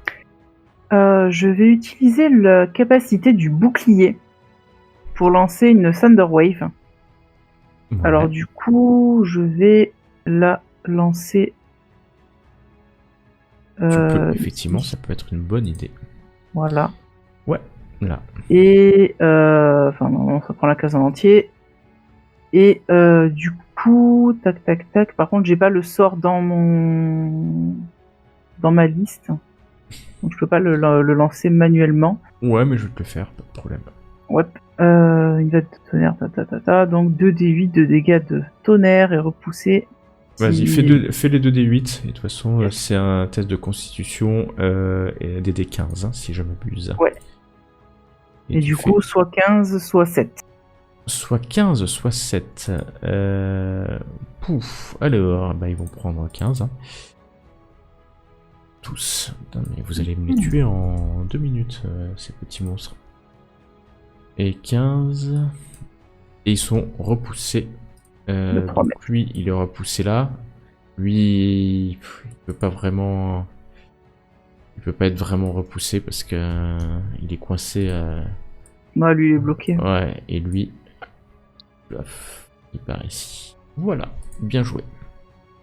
Je vais utiliser la capacité du bouclier pour lancer une Thunder Wave. Ouais. Alors du coup, je vais la lancer. Tu peux, effectivement, ça peut être une bonne idée. Voilà. Ouais, là. Et enfin non, ça prend la case en entier. Et du coup, tac tac tac. Par contre, j'ai pas le sort dans ma liste, donc je peux pas le lancer manuellement. Ouais, mais je vais te le faire, pas de problème. Ouais. Il va de tonnerre, donc 2d8 de dégâts de tonnerre et repoussé. Vas-y, fais les 2d8, et de toute façon, c'est un test de constitution et des d15, hein, si je m'abuse. Ouais. Et du coup, soit 15, soit 7. Soit 15, soit 7. Pouf. Alors, bah, ils vont prendre 15. Hein. Tous. Putain, mais vous allez me les tuer en 2 minutes, ces petits monstres. Et 15. Et ils sont repoussés. Donc lui, il est repoussé là. Lui, il peut pas vraiment... Il peut pas être vraiment repoussé parce que il est coincé. Bah, lui, il est bloqué. Ouais, et lui... il part ici. Voilà, bien joué.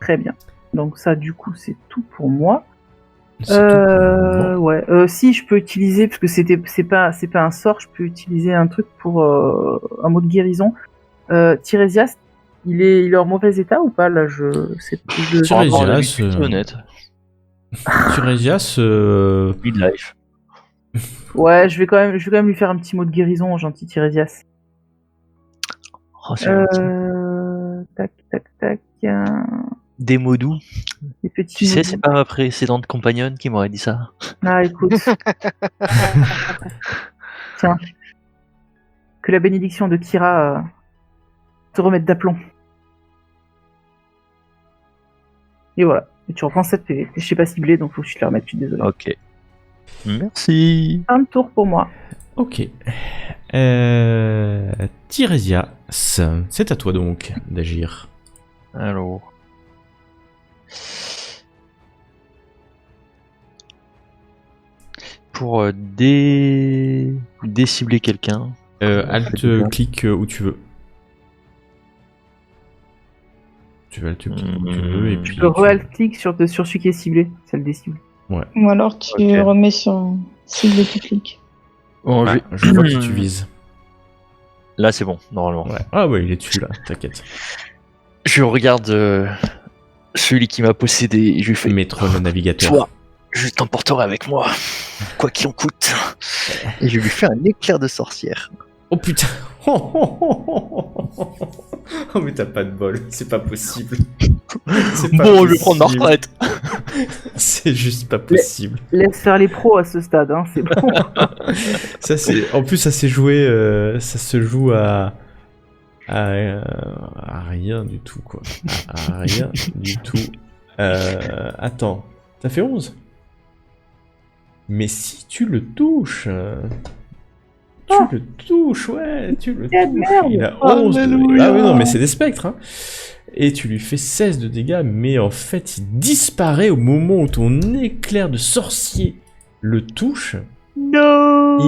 Très bien. Donc ça, du coup, c'est tout pour moi. C'est tout pour moi. Ouais. Si je peux utiliser, parce que c'est pas un sort, je peux utiliser un truc pour un mot de guérison. Tirésias, il est en mauvais état ou pas là? Tirésias, honnête. Tirésias, Midlife. Ouais, je vais quand même lui faire un petit mot de guérison au gentil Tirésias. Oh, c'est gentil. Tac tac tac. Des mots doux. Des petits Tu mots sais, doux. c'est pas ma précédente compagnonne qui m'aurait dit ça. Ah, écoute. Tiens. Que la bénédiction de Kira te remette d'aplomb. Et voilà. Et tu reprends 7 PV. Je sais pas ciblé, donc faut que je te la remette, je suis désolé. Ok. Merci. Un tour pour moi. Ok. Tirésias, c'est à toi donc d'agir. Alors. Pour décibler quelqu'un. Clique où tu veux. Tu vas alt-click où tu veux et puis... Tu peux re-alt-click sur celui qui est ciblé, celle des cibles. Ou alors tu Ok. remets sur cible et tu cliques. Bon, Ouais, je vois que tu vises. Là, c'est bon, normalement. Ouais. Ah ouais, il est dessus là, t'inquiète. Je regarde celui qui m'a possédé et je lui fais Maître le navigateur. Toi, je t'emporterai avec moi, quoi qu'il en coûte. Et je lui fais un éclair de sorcière. Oh putain. Oh mais t'as pas de bol, c'est pas possible. C'est pas Bon, je vais prendre ma possible. retraite. C'est juste pas possible. Laisse faire les pros à ce stade, hein, c'est bon. Ça c'est, en plus ça s'est joué, ça se joue à rien du tout quoi. À rien du tout. Attends, t'as fait 11 ? Mais si tu le touches, tu Oh. le touches, ouais, tu le Quelle touches. merde. Il a 11 de... Alléluia. Ah oui, non, mais c'est des spectres, hein. Et tu lui fais 16 de dégâts, mais en fait, il disparaît au moment où ton éclair de sorcier le touche. Non.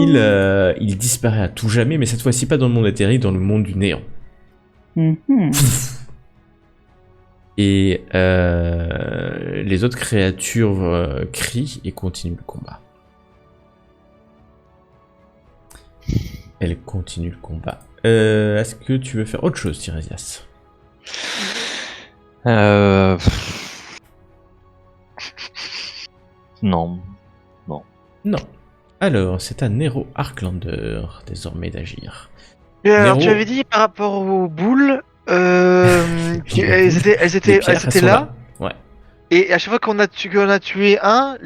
Il disparaît à tout jamais, mais cette fois-ci pas dans le monde éthérique, dans le monde du néant. Mhm. Et les autres créatures crient et continuent le combat. Elle continue le combat. Est-ce que tu veux faire autre chose, Tirésias ? Non. Non. Alors, c'est à Nero Arklander, désormais, d'agir. Et alors, Nero. tu avais dit par rapport aux boules, elles Les étaient pierres, elles sont là, Ouais. et à chaque fois qu'on a tué un,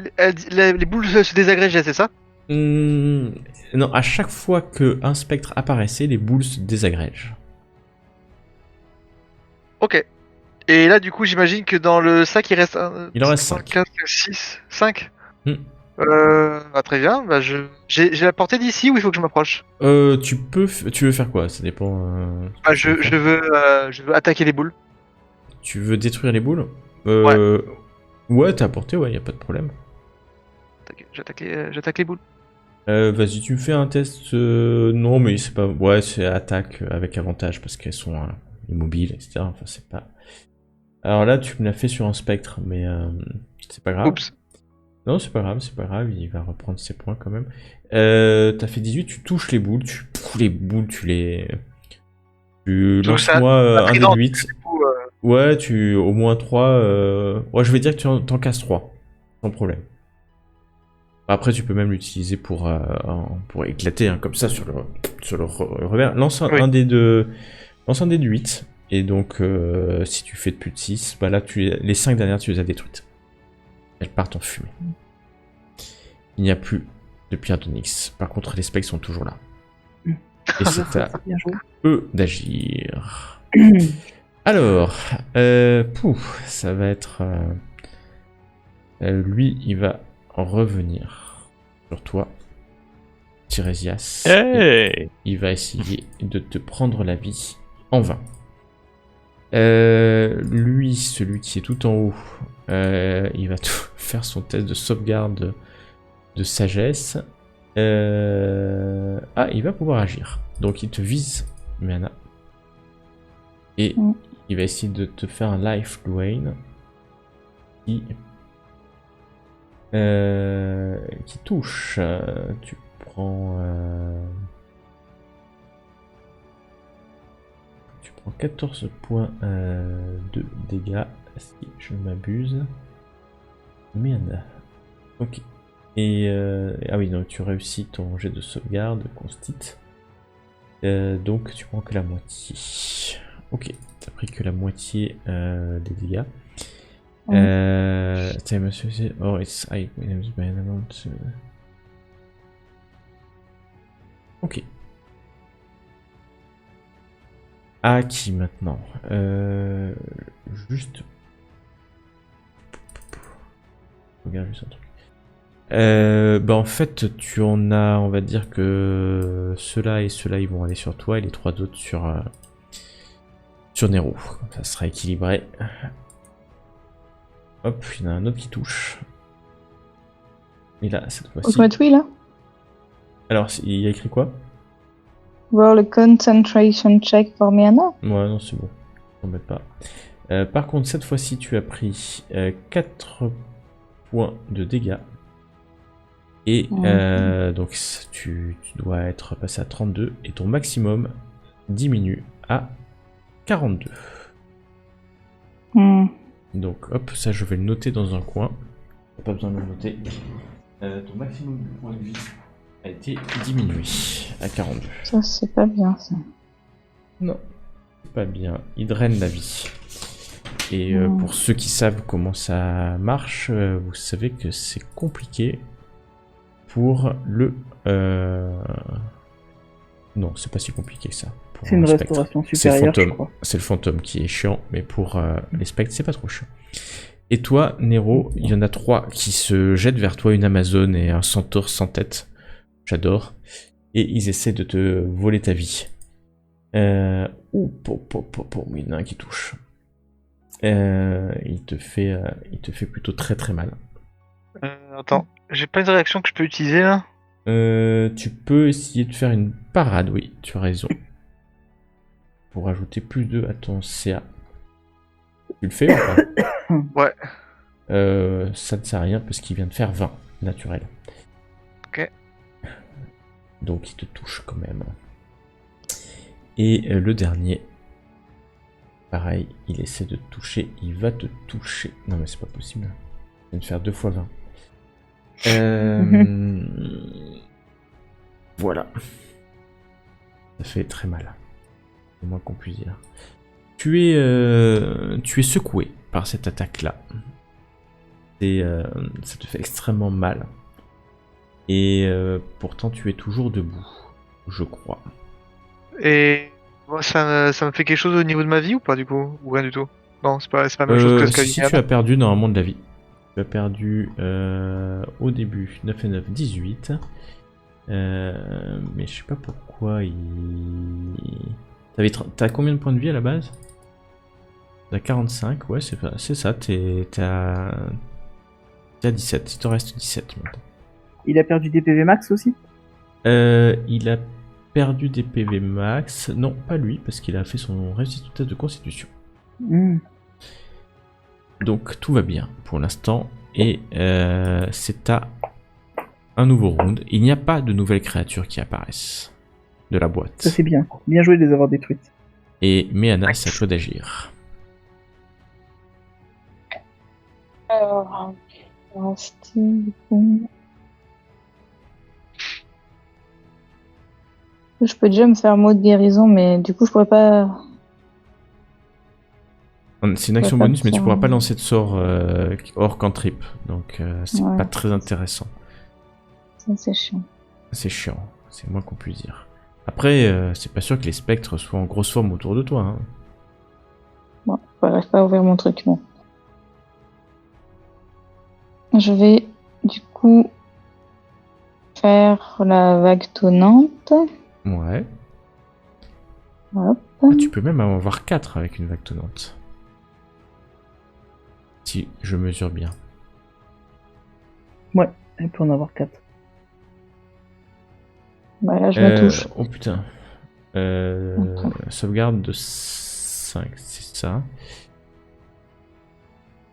les boules se désagrégeaient, c'est ça? Non, à chaque fois qu'un spectre apparaissait, les boules se désagrègent. Ok. Et là, du coup, j'imagine que dans le sac, il reste Il en reste 5. 4, 6, 5. Hmm. Très bien. Bah, j'ai la portée d'ici ou il faut que je m'approche? Tu veux faire quoi? Ça dépend. Bah, ce que tu veux je veux attaquer les boules. Tu veux détruire les boules? Ouais, t'as apporté, ouais, y a pas de problème. J'attaque les boules. Vas-y, tu me fais un test. Non, mais c'est pas. Ouais, c'est attaque avec avantage parce qu'elles sont immobiles, etc. Enfin, c'est pas. Alors là, tu me l'as fait sur un spectre, mais c'est pas grave. Oups. Non, c'est pas grave, il va reprendre ses points quand même. T'as fait 18, tu touches les boules, les boules, tu Donc ça- lance-moi un dé de trident, 8. Du coup, Ouais, au moins 3. Ouais, je vais dire que t'en casses 3. Sans problème. Après, tu peux même l'utiliser pour éclater, hein, comme ça, sur le revers. Lance Oui. un dé de 8. Et donc, si tu fais de plus de 6, bah là, les 5 dernières, tu les as détruites. Elles partent en fumée. Il n'y a plus de pierre d'onyx. Par contre, les spectres sont toujours là. Et c'est à Bien joué. eux d'agir. Alors, ça va être... lui, il va en revenir sur toi, Tirésias. Hey. Il va essayer de te prendre la vie en vain. Lui, celui qui est tout en haut, il va faire son test de sauvegarde de sagesse. Ah, il va pouvoir agir. Donc il te vise, Miana. Et il va essayer de te faire un life drain qui touche. Tu prends 14 points de dégâts, si je ne m'abuse. Merde. Ok. Et ah oui, donc tu réussis ton jet de sauvegarde, constit. Donc tu prends que la moitié. Ok, t'as pris que la moitié des dégâts. Oh, it's ok. À qui maintenant? Juste. Regarde juste un truc. En fait, tu en as, on va dire que ceux-là et ceux-là, ils vont aller sur toi et les 3 autres sur Nero. Ça sera équilibré. Hop, il y en a un autre qui touche. Et là, cette Faut fois-ci. mettre oui là. Alors, il y a écrit quoi? Roll a concentration check for Miana. Ouais, non, c'est bon. T'embête pas. Par contre, cette fois-ci, tu as pris 4 points de dégâts. Et donc, tu dois être passé à 32. Et ton maximum diminue à 42. Donc, hop, ça, je vais le noter dans un coin. Pas besoin de le noter. Ton maximum de points de vie a été diminué à 42. Ça, c'est pas bien ça. Non, c'est pas bien. Il draine la vie. Et pour ceux qui savent comment ça marche, vous savez que c'est compliqué pour le... Non, c'est pas si compliqué que ça. Pour C'est une un spectre. restauration C'est le supérieure, je fantôme. crois. C'est le fantôme qui est chiant, mais pour les spectres, c'est pas trop chiant. Et toi, Nero, il y en a 3 qui se jettent vers toi, une Amazone et un centaure sans tête. J'adore. Et ils essaient de te voler ta vie. Il y en a un qui touche. Il te fait plutôt très très mal. Attends, j'ai pas une réaction que je peux utiliser là? Tu peux essayer de faire une parade, oui, tu as raison. Pour ajouter plus 2 à ton CA. Tu le fais ou pas? Ouais. Ça ne sert à rien parce qu'il vient de faire 20 naturel. Ok. Donc il te touche quand même. Et le dernier, pareil, il essaie de te toucher, il va te toucher. Non mais c'est pas possible. Il vient de faire 2 fois 20. Voilà. Ça fait très mal. C'est le moins qu'on puisse dire. Tu es secoué par cette attaque-là. Et ça te fait extrêmement mal. Et pourtant tu es toujours debout, je crois. Et moi, ça me fait quelque chose au niveau de ma vie ou pas du coup? Ou rien du tout? Non, c'est pas la même chose que ce qu'a dit Si Yann. tu as perdu normalement de la vie. Tu as perdu au début 9 et 9, 18. Mais je sais pas pourquoi il... T'as combien de points de vie à la base? T'as 45, ouais c'est ça, t'es à 17, il te reste 17 maintenant. Il a perdu des PV max aussi? Il a perdu des PV max, non pas lui, parce qu'il a fait son réussite test de constitution. Donc tout va bien pour l'instant, et c'est à un nouveau round. Il n'y a pas de nouvelles créatures qui apparaissent de la boîte. Ça c'est bien. Bien joué de les avoir détruites. Et Méana, c'est à toi d'agir. Alors, du coup... Je peux déjà me faire mot de guérison, mais du coup, je pourrais pas. C'est une action Ouais, bonus, mais tu ça- pourras pas lancer de sort hors cantrip, donc c'est Ouais. pas très intéressant. Ça, c'est chiant. C'est chiant, c'est le moins qu'on puisse dire. Après, c'est pas sûr que les spectres soient en grosse forme autour de toi. Hein. Bon, j'arrive pas à ouvrir mon truc, bon. Je vais, du coup, faire la vague tonnante. Ouais. Hop. Ah, tu peux même en avoir 4 avec une vague tonnante. Si je mesure bien. Elle peut en avoir 4. Bah, là, je me touche. Oh putain. Sauvegarde de 5, c'est ça.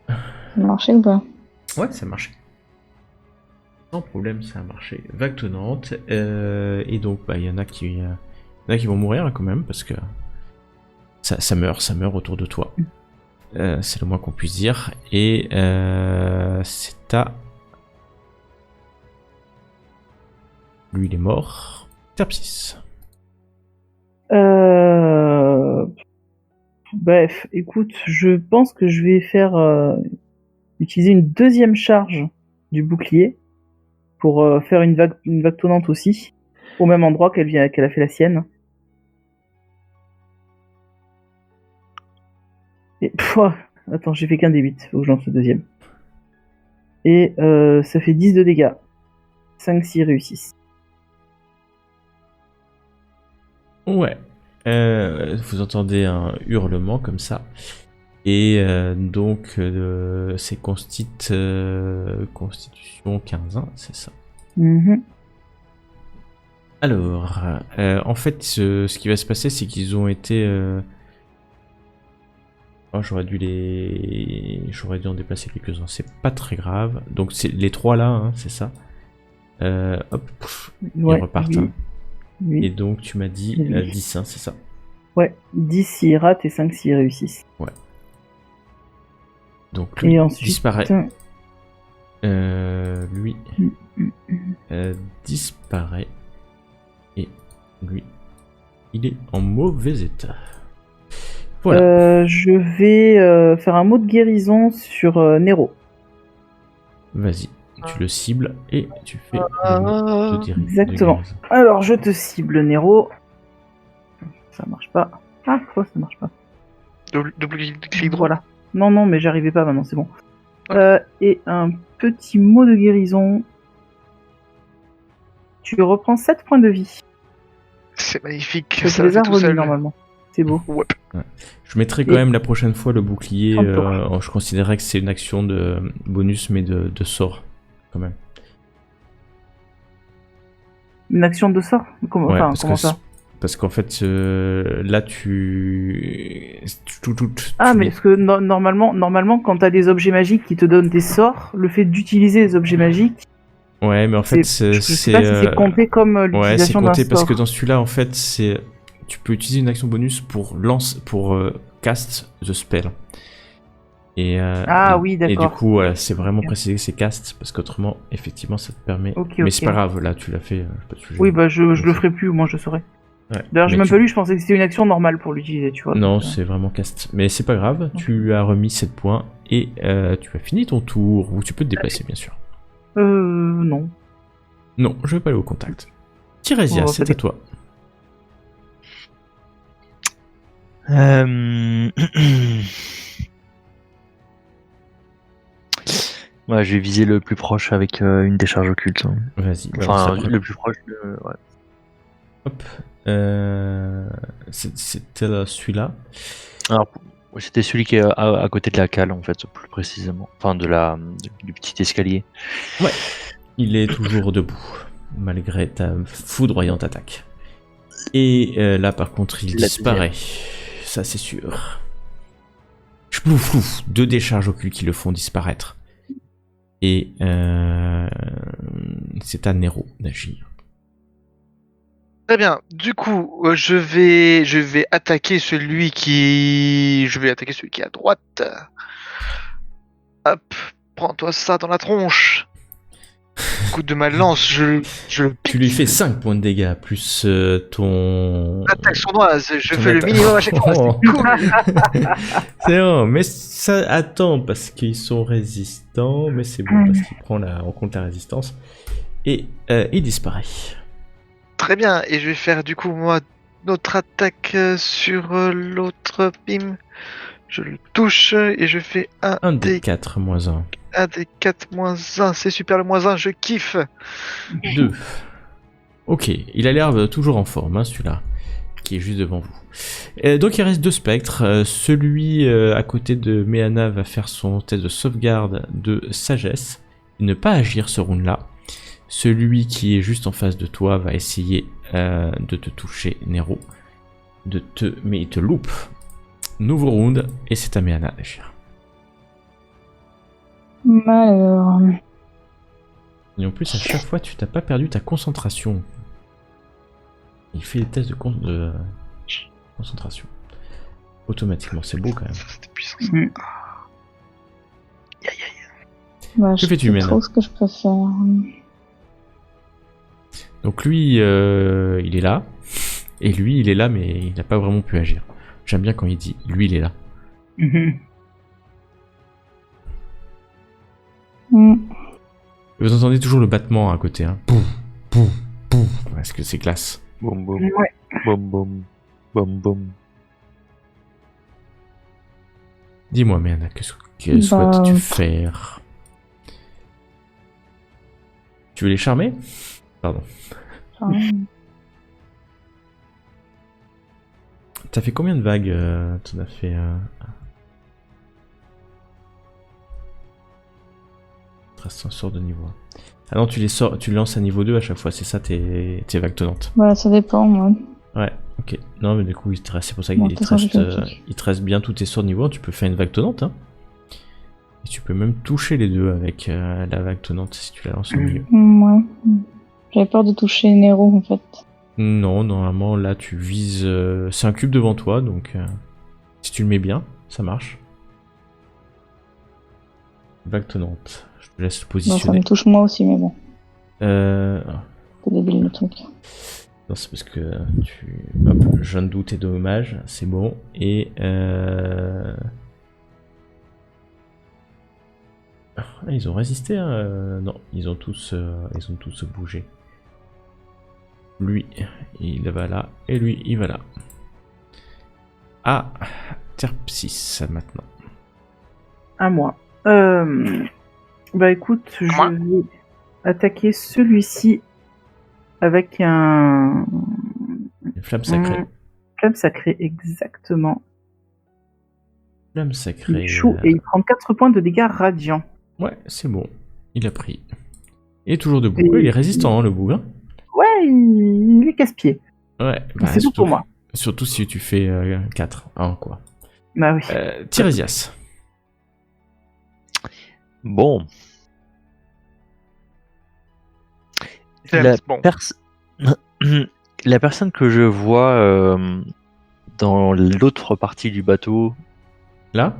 Ça a marché ou pas? Ouais, ça a marché. Sans problème, ça a marché. Vague tonnante. Et donc, il y en a qui vont mourir là, quand même, parce que ça meurt autour de toi. C'est le moins qu'on puisse dire. Et c'est à... Lui, il est mort. Terpsis. Bref, écoute, je pense que je vais faire utiliser une deuxième charge du bouclier pour faire une vague tonnante aussi, au même endroit qu'elle a fait la sienne. Et attends, j'ai fait qu'un des 8, faut que je lance le deuxième. Et ça fait 10 de dégâts. 5-6 réussissent. Ouais. Vous entendez un hurlement comme ça. Et donc, c'est Constitution 15, hein, c'est ça. Mhm. Alors, en fait, ce qui va se passer, c'est qu'ils ont été... Oh, j'aurais dû en déplacer quelques-uns. C'est pas très grave. Donc, c'est les 3 là, hein, c'est ça. Hop, ils repartent. Oui. Hein. Oui. Et donc, tu m'as dit Oui. 10, hein, c'est ça. Ouais, 10 s'ils ratent et 5 s'ils réussissent. Donc, lui Et ensuite, disparaît. Lui disparaît. Et lui, il est en mauvais état. Voilà. Je vais faire un mot de guérison sur Nero. Vas-y, tu le cibles et tu fais le mot de Exactement. guérison. Alors, je te cible, Nero. Ça marche pas. Ah, pourquoi ça marche pas? Double clic droit. Voilà. Non, mais j'arrivais pas maintenant, c'est bon. Et un petit mot de guérison. Tu reprends 7 points de vie. C'est magnifique. Je Ça les fait ai tout remis seul. normalement. C'est beau. Ouais. Je mettrai quand même la prochaine fois le bouclier. 30 tours. Je considérais que c'est une action de bonus, mais de sort, quand même. Une action de sort? Comment, Ouais, enfin, comment ça? Parce qu'en fait, là, Ah, mais parce que normalement, quand t'as des objets magiques qui te donnent des sorts, le fait d'utiliser les objets magiques, Ouais, mais en fait, je sais pas si c'est compté comme ouais, c'est l'utilisation d'un compté parce sort. que dans celui-là, en fait, tu peux utiliser une action bonus pour cast the spell. Oui, Et du d'accord. coup, voilà, c'est vraiment Ok. précisé que c'est cast parce qu'autrement, effectivement, ça te permet. Ok, Mais ok. c'est pas grave, là, tu l'as fait. Pas de sujet. Oui, bah je le ferai plus, moi je saurais. Ouais. D'ailleurs, j'ai Mais même pas lu, je pensais que c'était une action normale pour l'utiliser, tu vois. Non, donc, c'est vraiment cast. Mais c'est pas grave, tu as remis 7 points et tu as fini ton tour. Ou tu peux te déplacer, bien sûr. Non. Non, je vais pas aller au contact. Tirésia, On va c'est à peut-être- toi. Ouais, je vais viser le plus proche avec une décharge occulte. Hein. Vas-y. Enfin, balance la le plus proche. Ouais. Hop. C'était celui-là. Alors, c'était celui qui est à côté de la cale, en fait, plus précisément. Enfin, du petit escalier. Ouais. Il est toujours debout, malgré ta foudroyante attaque. Et là, par contre, il La disparaît. Ça, c'est sûr. Chplouf, 2 décharges occultes qui le font disparaître. Et c'est à Nero d'agir. Très bien. Du coup, je vais attaquer celui qui est à droite. Hop, prends-toi ça dans la tronche. Coup de ma lance, je le pique. Tu lui fais 5 points de dégâts, plus ton... Attaque sournoise, je ton fais le attaque. minimum à chaque fois. Oh. C'est cool. C'est bon, mais ça attend parce qu'ils sont résistants, mais c'est bon parce qu'il prend en compte la résistance. Et il disparaît. Très bien, et je vais faire du coup moi notre attaque sur l'autre pim. Je le touche et je fais Un des 4 moins 1. un des 4 moins 1. C'est super le moins 1, je kiffe. 2. Ok, il a l'air toujours en forme, hein, celui-là, qui est juste devant vous. Donc il reste 2 spectres. Celui à côté de Méana va faire son test de sauvegarde de sagesse et ne pas agir ce round-là. Celui qui est juste en face de toi va essayer de te toucher, Nero. Mais il te loupe. Nouveau round, et c'est à Méana d'agir. Alors, Et en plus, à chaque fois, tu n'as pas perdu ta concentration. Il fait des tests de concentration. Automatiquement, c'est beau quand même. C'était puissant. Mm. bah, Que je fais-tu, sais Mena? trop ce que je préfère. Donc lui, il est là. Et lui, il est là, mais il n'a pas vraiment pu agir. J'aime bien quand il dit, lui, il est là. Mhm. Mm. Vous entendez toujours le battement à côté. Hein. Pouf, pouf, pouf. Est-ce que c'est classe? Boum, boum, Ouais. boum, boum, boum, boum. Dis-moi, Méana, que souhaites-tu faire? Tu veux les charmer? Pardon. Enfin, T'as fait combien de vagues? T'en as fait... Il te reste un sort de niveau 1. Ah non, tu les lances à niveau 2 à chaque fois, c'est ça tes vagues tenantes. voilà, ça dépend. Ouais. Ouais, ok. Non, mais du coup, c'est pour ça Bon, qu'il de toute façon, il te reste bien tous tes sorts de niveau 1. Tu peux faire une vague tenante, hein. Et tu peux même toucher les deux avec la vague tenante si tu la lances au milieu. Ouais. J'avais peur de toucher Nero en fait. Non, normalement, là, tu vises... c'est un cube devant toi, donc si tu le mets bien, ça marche. Vague tenante. Je te laisse le Bon, ça positionner. me touche moi aussi, mais bon, Ah, c'est débile le truc. non, c'est parce que Hop, je viens de douter de dommage, c'est bon. Et... Ah, ils ont résisté, hein. Non, ils ont tous bougé. Lui, il va là, et lui, il va là. Ah, Terpsis, maintenant. À moi. Bah écoute, je moi vais attaquer celui-ci avec un Une flamme sacrée. flamme sacrée, exactement. Flamme Il sacrée. échoue et il prend 4 points de dégâts radiants. Ouais, c'est bon. Il a pris. Il est toujours debout. Et- Ouais, il est résistant, hein, le bout. Hein. Ouais, il est casse-pied. Ouais, C'est tout pour moi. Surtout si tu fais 4. 1, quoi. Bah oui. Tirésias. Bon. C'est La, bon. la personne que je vois dans l'autre partie du bateau, Là,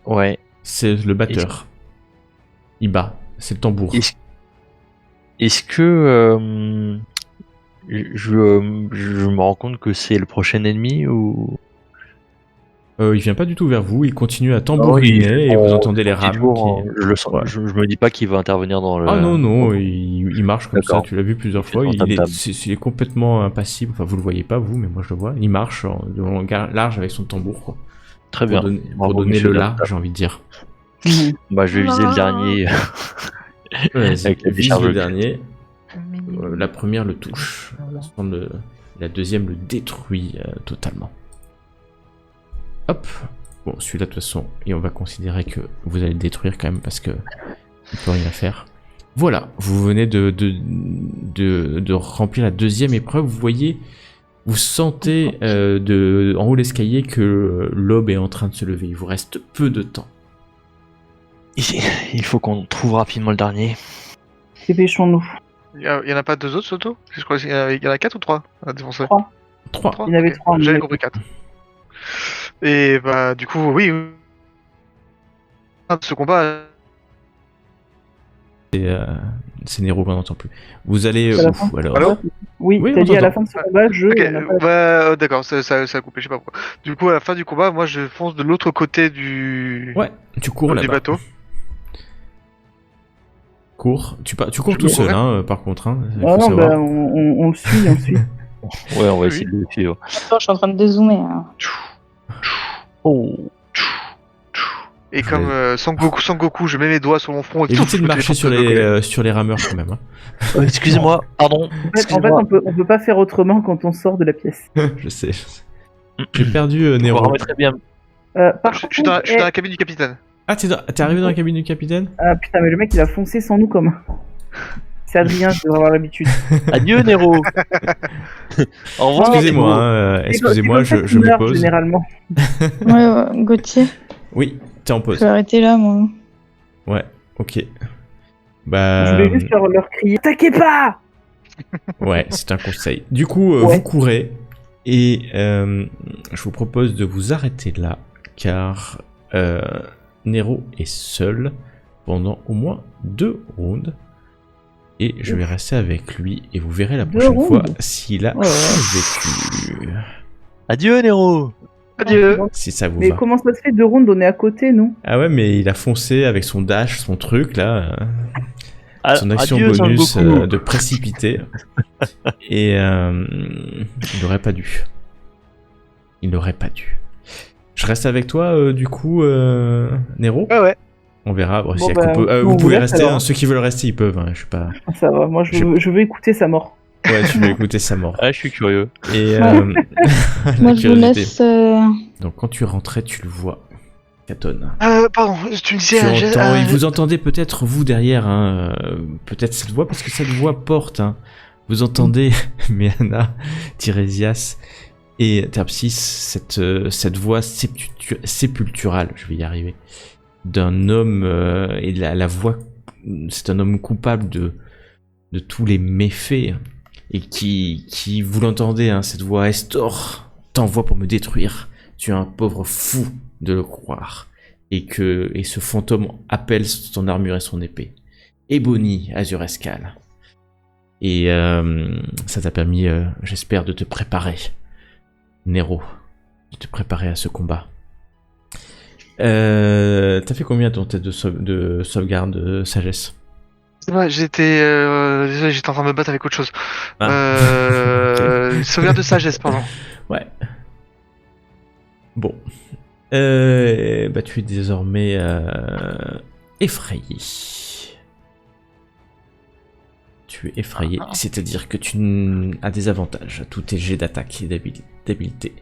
ouais. c'est le batteur. Il bat. C'est le tambour. Est-ce que je me rends compte que c'est le prochain ennemi ou Il vient pas du tout vers vous. Il continue à tambouriner et vous entendez les rames. je le sens. Ouais. Je me dis pas qu'il va intervenir dans le. Ah non, non, il marche comme ça. D'accord. Tu l'as vu plusieurs fois. Dans Il tam-tam. est complètement impassible. Enfin, vous le voyez pas, vous, mais moi je le vois. Il marche de long large avec son tambour, quoi. Très Pour bien. donner, Bravo, pour donner monsieur le là, Tam-tam. j'ai envie de dire. Bah, je vais viser le dernier. Vas-y, Avec la vise décharge le de- dernier. La première le touche. La deuxième le détruit totalement. Hop. Bon, celui-là de toute façon, et on va considérer que vous allez le détruire quand même parce que il peut rien faire. Voilà, vous venez de remplir la deuxième épreuve. Vous voyez, vous sentez en haut de l'escalier que l'aube est en train de se lever. Il vous reste peu de temps. Il faut qu'on trouve rapidement le dernier. Dépêchons-nous. Il y en a pas deux autres, Soto? Je crois qu'il y en a 4 ou 3 à défoncer. 3. 3. Trois Il y en avait Ok. 3. J'avais compris 4. Et bah, du coup, oui. Ce combat, C'est Nero qu'on n'entend plus. Vous allez C'est la où fin. alors? Allô Oui, Oui, t'as on dit à la t'entend. fin de ce combat, je. ok, on a pas- bah, d'accord, ça a coupé, je sais pas pourquoi. Du coup, à la fin du combat, moi je fonce de l'autre côté du Ouais, tu cours du là-bas. bateau. Cours. Tu cours Je tout seul, courais. hein, par contre. Hein, il Ah faut non, savoir. bah, on le suit, on le suit. Ouais, on va Oui. essayer de le suivre. Attends, je suis en train de dézoomer. Hein. Oh. Et comme Son Goku, je mets mes doigts sur mon front et Évitez de je marcher sur téléporte de l'autre les rameurs quand même. Hein. Excusez-moi, pardon. En fait, on peut pas faire autrement quand on sort de la pièce. Je sais. J'ai perdu On Nero. remettrait bien. Par côté. Je suis dans contre, la cabine du capitaine. Ah, t'es arrivé dans la cabine du capitaine? ah putain, mais le mec il a foncé sans nous comme. C'est Adrien, je devrais avoir l'habitude. Adieu, Nero. Au revoir. Excusez-moi, Nero. hein, C'est excusez-moi, comme ça je qu'il me meurt, pose. Généralement. Ouais, Gauthier, Oui, t'es en je pause. vais arrêter là, moi. Ouais, ok. Je Bah, voulais juste leur crier Attaquez pas. ouais, c'est un conseil. Du coup, Ouais. vous courez et je vous propose de vous arrêter là, car Nero est seul pendant au moins 2 rounds. Et je vais rester avec lui et vous verrez la 2 prochaine fois rounds s'il a Oh. survécu. Adieu, Nero. Adieu. Si ça vous Mais va. comment ça se fait 2 rounds, on est à côté, nous? Ah ouais, mais il a foncé avec son dash, son truc là, son action Adieu, Son bonus Goku. de précipiter. Et il n'aurait pas dû. Il n'aurait pas dû. Je reste avec toi du coup, Nero. Ouais. On verra. Bon, Bon, c'est bah, qu'on peut- on vous vous pouvez laisse, rester, alors. hein. Ceux qui veulent rester, ils peuvent. Hein. Je sais pas. Ça va, moi je veux écouter sa mort. Ouais, tu veux écouter sa mort. Ah, je suis curieux. Et Ouais. la Moi, je vous curiosité. laisse. Donc quand tu rentrais, tu le vois, Katon. Pardon, tu me disais Tu un geste- entends, et un- vous entendez peut-être vous derrière, hein, peut-être cette voix, parce que cette voix porte. Hein. Vous entendez, Méana, Tirésias et Terpsis, cette voix sépulturale, je vais y arriver, d'un homme, et la voix, c'est un homme coupable de tous les méfaits, et qui vous l'entendez, hein, cette voix, Estor, t'envoie pour me détruire, tu es un pauvre fou de le croire, et ce fantôme appelle son armure et son épée. Ebony, Azurescal. Et ça t'a permis, j'espère, de te préparer, Nero, de te préparer à ce combat. T'as fait combien ton test de sauvegarde de sagesse? C'est vrai, désolé, j'étais en train de me battre avec autre chose. Ah. Sauvegarde de sagesse, pardon. Ouais. Bon. Bah tu es désormais effrayé. Tu es effrayé, c'est-à-dire que tu as des avantages à tous tes jets d'attaque et d'habilité,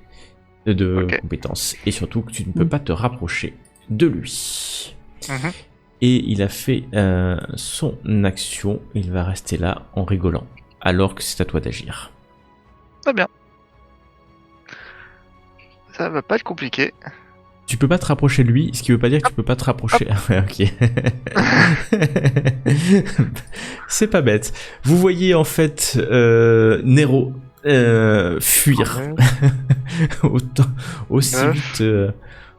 de Ok. compétences, et surtout que tu ne peux pas te rapprocher de lui. Mhm. Et il a fait son action, il va rester là en rigolant, alors que c'est à toi d'agir. Très bien. Ça va pas être compliqué. Tu peux pas te rapprocher de lui, ce qui veut pas dire que tu peux pas te rapprocher. Ouais, ok. C'est pas bête. Vous voyez en fait Nero fuir aussi Ouais. vite.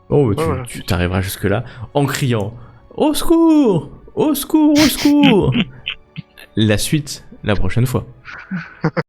Oh, Ouais. tu t'arriveras jusque là en criant au secours, au secours, au secours. La suite la prochaine fois.